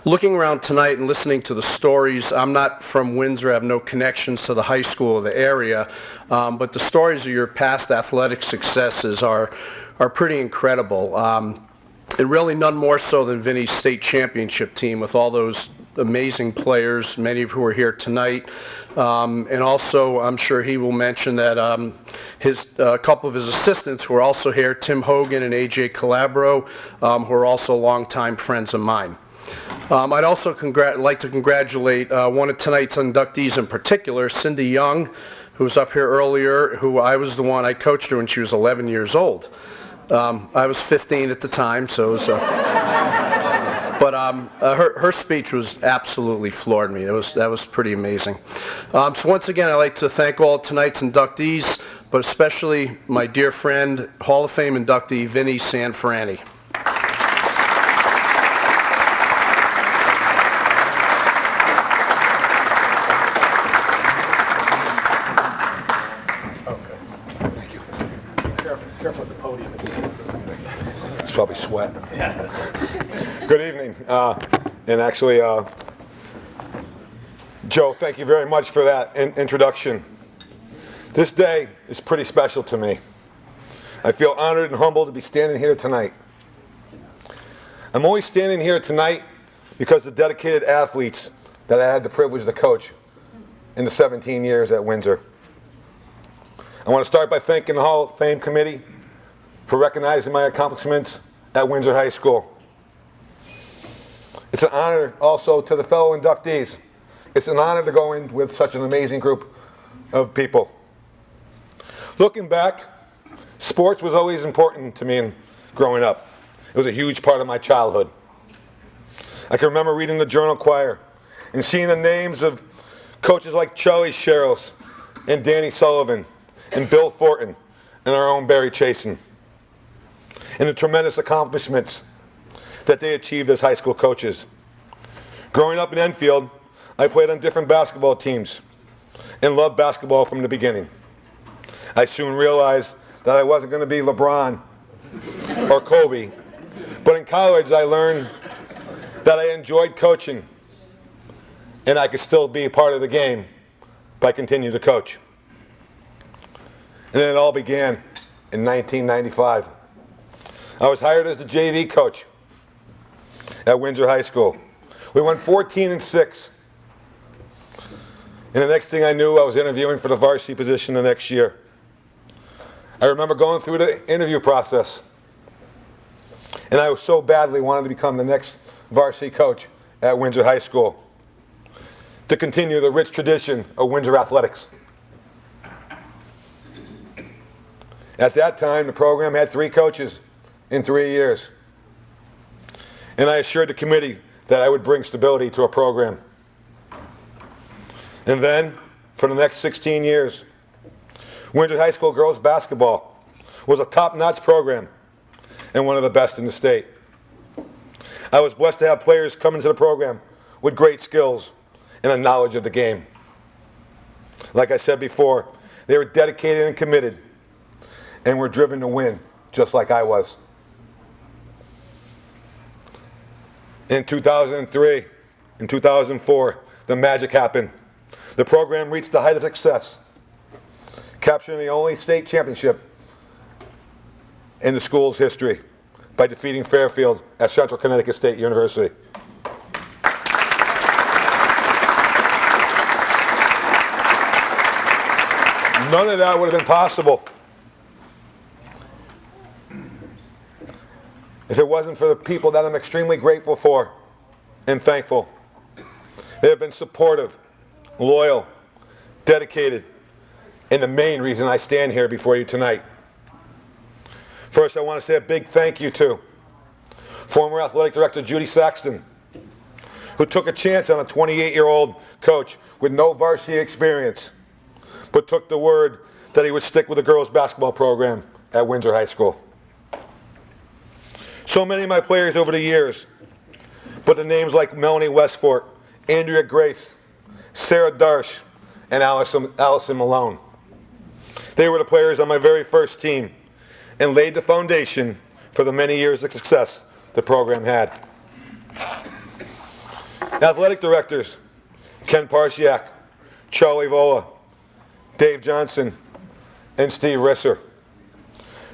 Looking around tonight and listening to the stories, I'm not from Windsor, I have no connections to the high school or the area, but the stories of your past athletic successes are pretty incredible. And really none more so than Vinny's state championship team with all those amazing players, many of who are here tonight. And also, I'm sure he will mention that a couple of his assistants who are also here, Tim Hogan and AJ Calabro, who are also longtime friends of mine. I'd also like to congratulate one of tonight's inductees in particular, Cindy Young, who was up here earlier, who I was the one I coached her when she was 11 years old. I was 15 at the time, so it was, but her speech was absolutely floored me. That was pretty amazing. So once again, I'd like to thank all tonight's inductees, but especially my dear friend, Hall of Fame inductee, Vinny Sanfrani. Careful with the podium. It's probably sweat. Good evening. And actually, Joe, thank you very much for that introduction. This day is pretty special to me. I feel honored and humbled to be standing here tonight. I'm only standing here tonight because of the dedicated athletes that I had the privilege to coach in the 17 years at Windsor. I want to start by thanking the Hall of Fame committee for recognizing my accomplishments at Windsor High School. It's an honor also to the fellow inductees. It's an honor to go in with such an amazing group of people. Looking back, sports was always important to me growing up. It was a huge part of my childhood. I can remember reading the Journal Choir and seeing the names of coaches like Charlie Sherrills and Danny Sullivan and Bill Fortin and our own Barry Chasen, and the tremendous accomplishments that they achieved as high school coaches. Growing up in Enfield, I played on different basketball teams and loved basketball from the beginning. I soon realized that I wasn't going to be LeBron or Kobe, but in college I learned that I enjoyed coaching and I could still be a part of the game by continuing to coach. And then it all began in 1995. I was hired as the JV coach at Windsor High School. We went 14-6. And the next thing I knew, I was interviewing for the varsity position the next year. I remember going through the interview process, and I so badly wanted to become the next varsity coach at Windsor High School to continue the rich tradition of Windsor athletics. At that time, the program had 3 coaches in 3 years. And I assured the committee that I would bring stability to a program. And then, for the next 16 years, Windsor High School girls basketball was a top-notch program and one of the best in the state. I was blessed to have players come into the program with great skills and a knowledge of the game. Like I said before, they were dedicated and committed and were driven to win, just like I was. In 2003 and 2004, the magic happened. The program reached the height of success, capturing the only state championship in the school's history by defeating Fairfield at Central Connecticut State University. None of that would have been possible if it wasn't for the people that I'm extremely grateful for and thankful. They have been supportive, loyal, dedicated, and the main reason I stand here before you tonight. First, I want to say a big thank you to former athletic director Judy Saxton, who took a chance on a 28-year-old coach with no varsity experience, but took the word that he would stick with the girls' basketball program at Windsor High School. So many of my players over the years, but the names like Melanie Westfort, Andrea Grace, Sarah Darsh, and Allison Malone. They were the players on my very first team and laid the foundation for the many years of success the program had. Athletic directors, Ken Parsiak, Charlie Vola, Dave Johnson, and Steve Risser,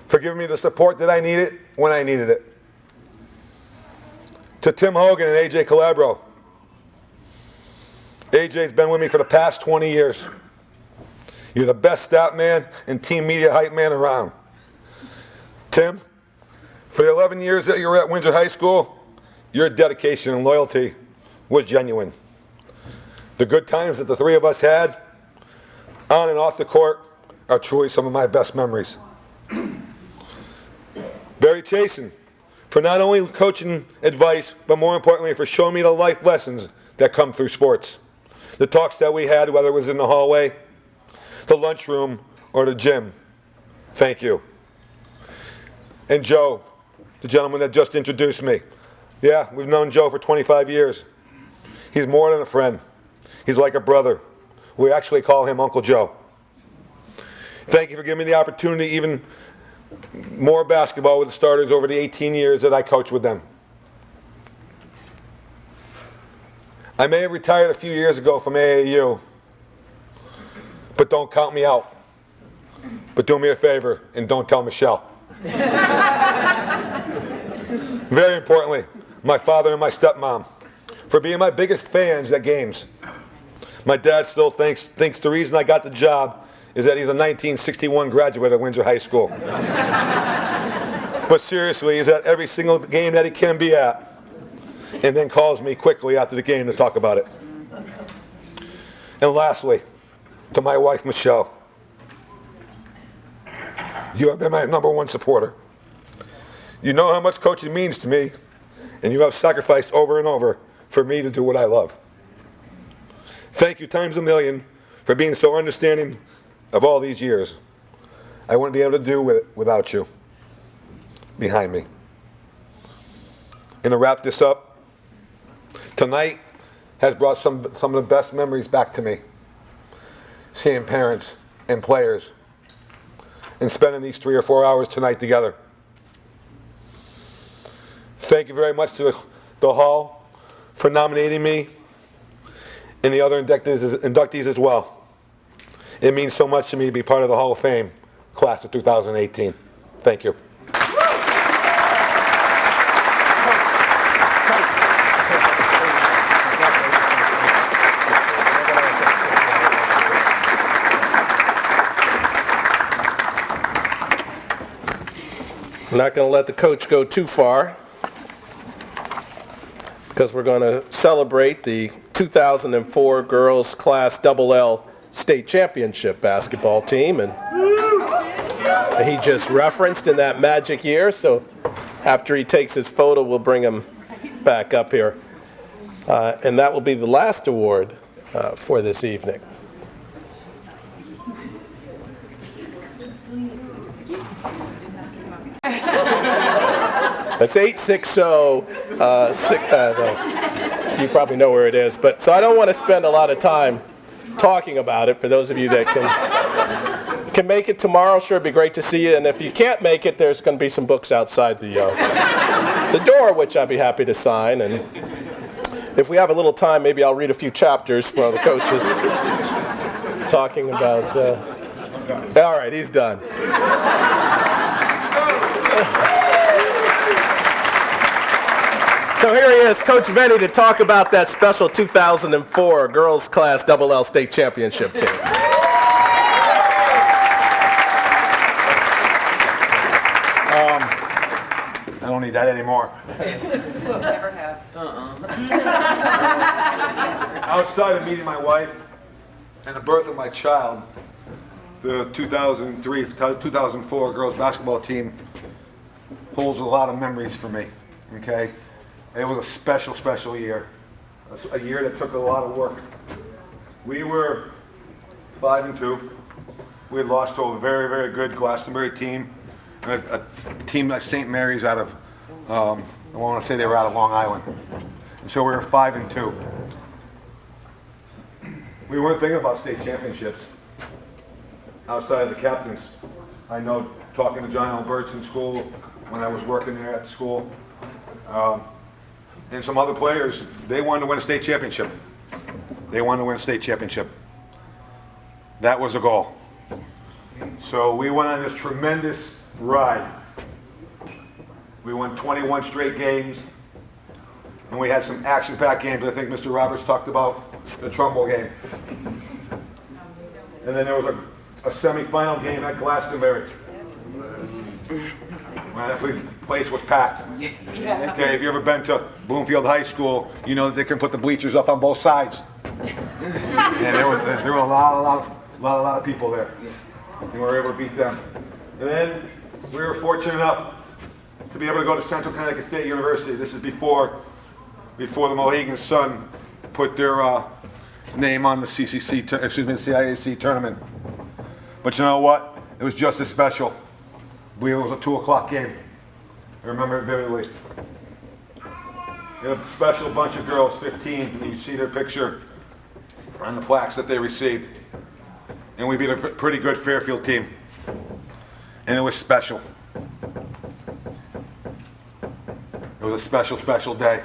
for giving me the support that I needed when I needed it. To Tim Hogan and AJ Calabro. AJ's been with me for the past 20 years. You're the best stat man and team media hype man around. Tim, for the 11 years that you were at Windsor High School, your dedication and loyalty was genuine. The good times that the three of us had, on and off the court, are truly some of my best memories. Barry Chasen, for not only coaching advice, but more importantly, for showing me the life lessons that come through sports. The talks that we had, whether it was in the hallway, the lunchroom, or the gym. Thank you. And Joe, the gentleman that just introduced me. Yeah, we've known Joe for 25 years. He's more than a friend. He's like a brother. We actually call him Uncle Joe. Thank you for giving me the opportunity, even more basketball with the starters over the 18 years that I coached with them. I may have retired a few years ago from AAU, but don't count me out. But do me a favor and don't tell Michelle. Very importantly, my father and my stepmom, for being my biggest fans at games. My dad still thinks the reason I got the job is that he's a 1961 graduate of Windsor High School. But seriously, he's at every single game that he can be at, and then calls me quickly after the game to talk about it. And lastly, to my wife, Michelle, you have been my #1 supporter. You know how much coaching means to me, and you have sacrificed over and over for me to do what I love. Thank you times a million for being so understanding of all these years. I wouldn't be able to do it without you behind me. And to wrap this up, tonight has brought some of the best memories back to me. Seeing parents and players and spending these 3 or 4 hours tonight together. Thank you very much to the Hall for nominating me and the other inductees as well. It means so much to me to be part of the Hall of Fame class of 2018. Thank you. I'm not going to let the coach go too far because we're going to celebrate the 2004 Girls Class LL State Championship basketball team, and he just referenced in that magic year, so after he takes his photo, we'll bring him back up here. And that will be the last award for this evening. That's 860. You probably know where it is, but so I don't want to spend a lot of time talking about it. For those of you that can make it tomorrow, sure, it'd be great to see you. And if you can't make it, there's going to be some books outside the door, which I'd be happy to sign. And if we have a little time, maybe I'll read a few chapters while the coach is talking about. All right, he's done. So here he is, Coach Venny, to talk about that special 2004 Girls Class LL State Championship team. I don't need that anymore. Never have. Outside of meeting my wife and the birth of my child, the 2004 girls basketball team holds a lot of memories for me, okay? It was a special, special year. A year that took a lot of work. We were 5-2. We had lost to a very, very good Glastonbury team. And a team like St. Mary's out of, I want to say they were out of Long Island. And so we were 5-2. We weren't thinking about state championships outside of the captains. I know, talking to John Alberts in school, when I was working there at the school, and some other players, they wanted to win a state championship. They wanted to win a state championship. That was the goal. So we went on this tremendous ride. We won 21 straight games, and we had some action-packed games. I think Mr. Roberts talked about the Trumbull game. And then there was a semifinal game at Glastonbury. When that place was packed. Okay, if you've ever been to Bloomfield High School, you know that they can put the bleachers up on both sides. And there were a lot of people there. And we were able to beat them. And then we were fortunate enough to be able to go to Central Connecticut State University. This is before the Mohegan Sun put their name on the CIAC tournament. But you know what? It was just as special. It was a 2 o'clock game. I remember it vividly. A special bunch of girls, 15, and you see their picture on the plaques that they received. And we beat a pretty good Fairfield team. And it was special. It was a special, special day.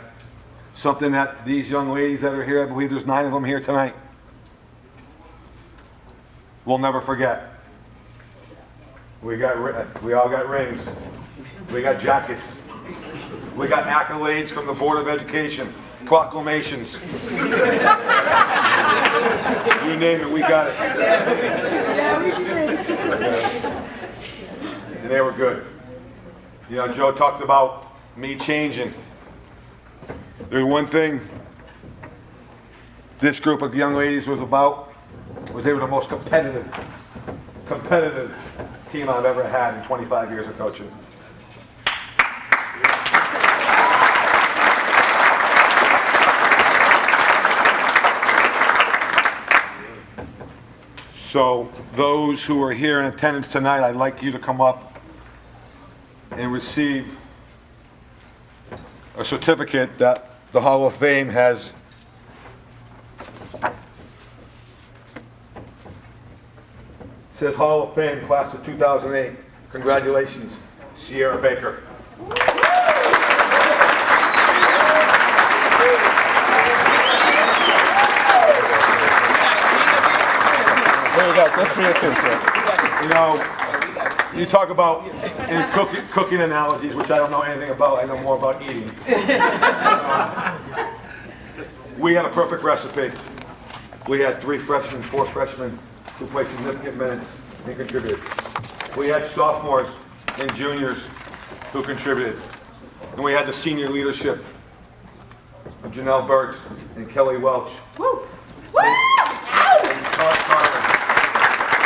Something that these young ladies that are here, I believe there's 9 of them here tonight, will never forget. We all got rings. We got jackets. We got accolades from the Board of Education, proclamations. You name it, we got it. And they were good. You know, Joe talked about me changing. There's one thing this group of young ladies was about, was they were the most competitive team I've ever had in 25 years of coaching. So those who are here in attendance tonight, I'd like you to come up and receive a certificate that the Hall of Fame has says Hall of Fame, class of 2008. Congratulations, Sierra Baker. There you go. That's for you too, sir. You know, you talk about in cooking analogies, which I don't know anything about. I know more about eating. We had a perfect recipe. We had 4 freshmen who played significant minutes and contributed. We had sophomores and juniors who contributed. And we had the senior leadership of Janelle Burks and Kelly Welch. Woo! Woo!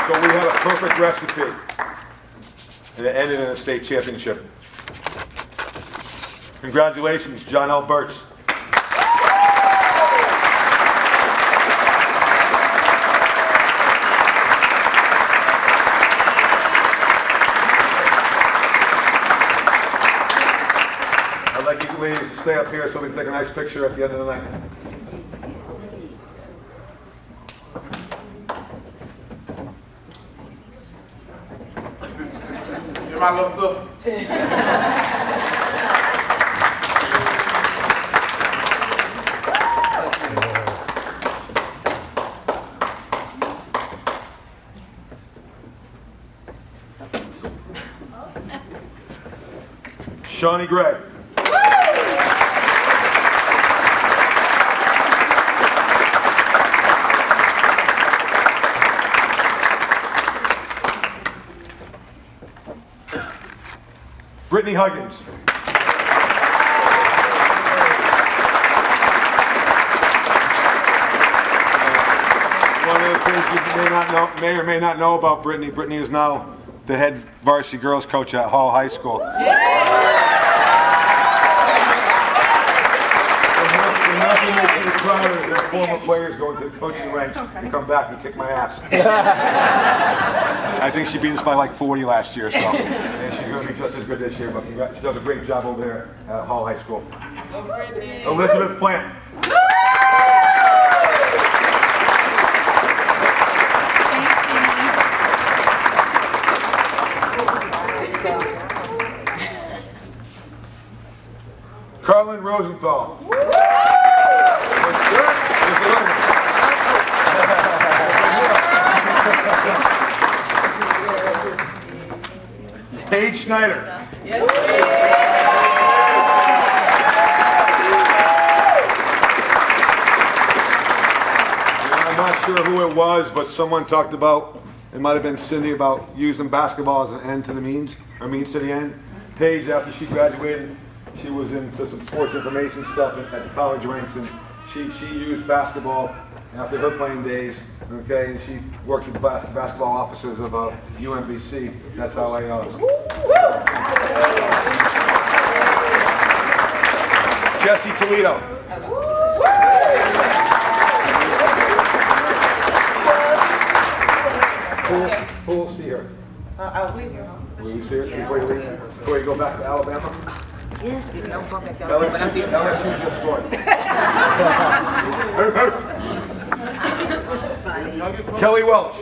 So we had a perfect recipe, and it ended in a state championship. Congratulations, John L. Burks. I'd like you ladies to stay up here so we can take a nice picture at the end of the night. My little sister. Shawnee Gray. Brittany Huggins. One of the things you may or may not know about Brittany, Brittany is now the head varsity girls coach at Hall High School. And nothing makes me prouder than former players going to the coaching ranks and come back and kick my ass. I think she beat us by like 40 last year, so and she's going to be just as good this year. But she does a great job over there at Hall High School. Elizabeth Plant. Carlin Rosenthal. Paige Schneider. I'm not sure who it was, but someone talked about, it might have been Cindy, about using basketball as an end to the means, or means to the end. Paige, after she graduated, she was into some sports information stuff at the college ranks, and she used basketball after her playing days, okay, and she worked with the basketball officers of UMBC. That's how I Jesse Toledo. Who will see her? I'll see her. Will you see her before you leave? Before you go back to Alabama? Yes, don't go back to Alabama, but I see her. LSU just scored. Kelly Welch.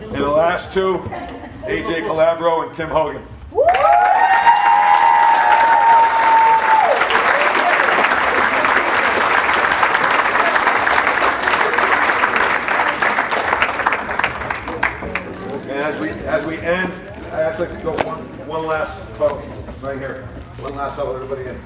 And the last two, AJ Calabro and Tim Hogan. And as we end, I actually could go one last photo right here. One last photo, everybody in.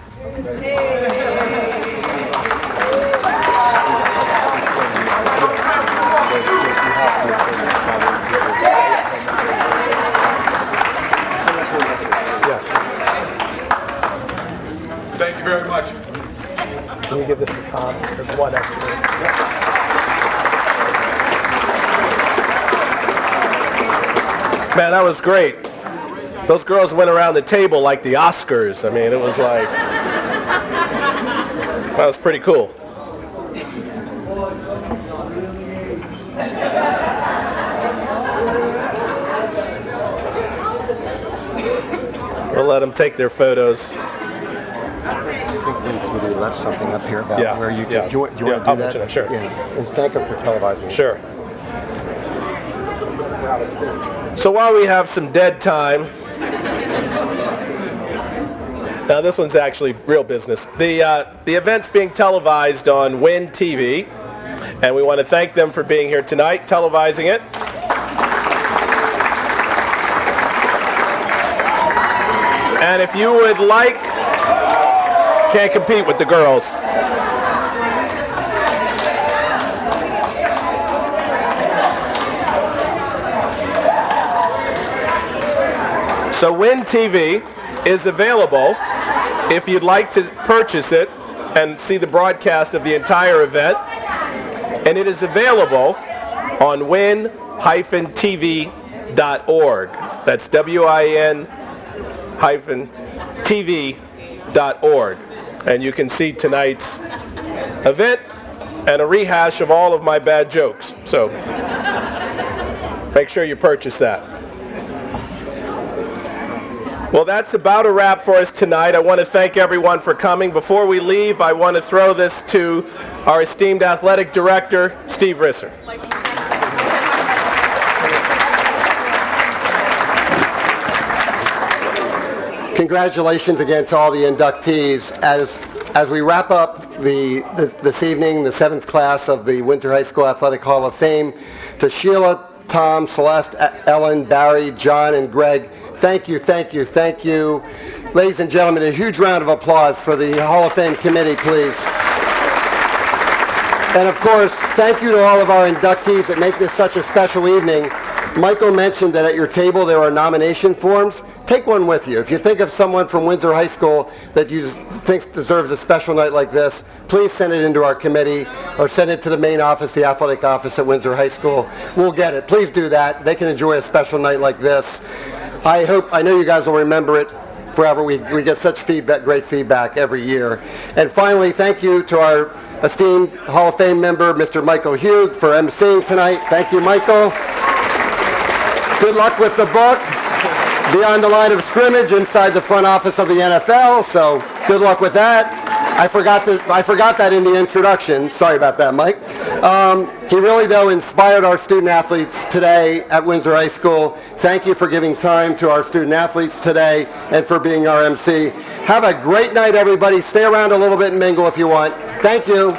Yes. Thank you very much. Can you give this to Tom? There's one extra. Man, that was great. Those girls went around the table like the Oscars. I mean, it was like, that was pretty cool. We'll let them take their photos. I think TV left something up here about where you can. Do you want to do I'll that? mention it, sure. Yeah. And thank them for televising. Sure. So while we have some dead time, now this one's actually real business. The event's being televised on Win TV, and we want to thank them for being here tonight, televising it. And if you would like, can't compete with the girls. So Win TV is available if you'd like to purchase it and see the broadcast of the entire event. And it is available on win-tv.org. That's win-tv.org. And you can see tonight's event and a rehash of all of my bad jokes. So make sure you purchase that. Well, that's about a wrap for us tonight. I want to thank everyone for coming. Before we leave, I want to throw this to our esteemed athletic director, Steve Risser. Congratulations again to all the inductees. As we wrap up this evening, the 7th class of the Windsor High School Athletic Hall of Fame, to Sheila, Tom, Celeste, Ellen, Barry, John, and Greg, thank you, thank you, thank you. Ladies and gentlemen, a huge round of applause for the Hall of Fame committee, please. And of course, thank you to all of our inductees that make this such a special evening. Michael mentioned that at your table there are nomination forms. Take one with you. If you think of someone from Windsor High School that you think deserves a special night like this, please send it into our committee or send it to the main office, the athletic office at Windsor High School. We'll get it. Please do that. They can enjoy a special night like this. I know you guys will remember it forever. We get such feedback, great feedback every year. And finally, thank you to our esteemed Hall of Fame member, Mr. Michael Hugh, for emceeing tonight. Thank you, Michael. Good luck with the book, Beyond the Line of Scrimmage, inside the front office of the NFL. So good luck with that. I forgot that in the introduction. Sorry about that, Mike. He really, though, inspired our student athletes today at Windsor High School. Thank you for giving time to our student athletes today and for being our MC. Have a great night, everybody. Stay around a little bit and mingle if you want. Thank you.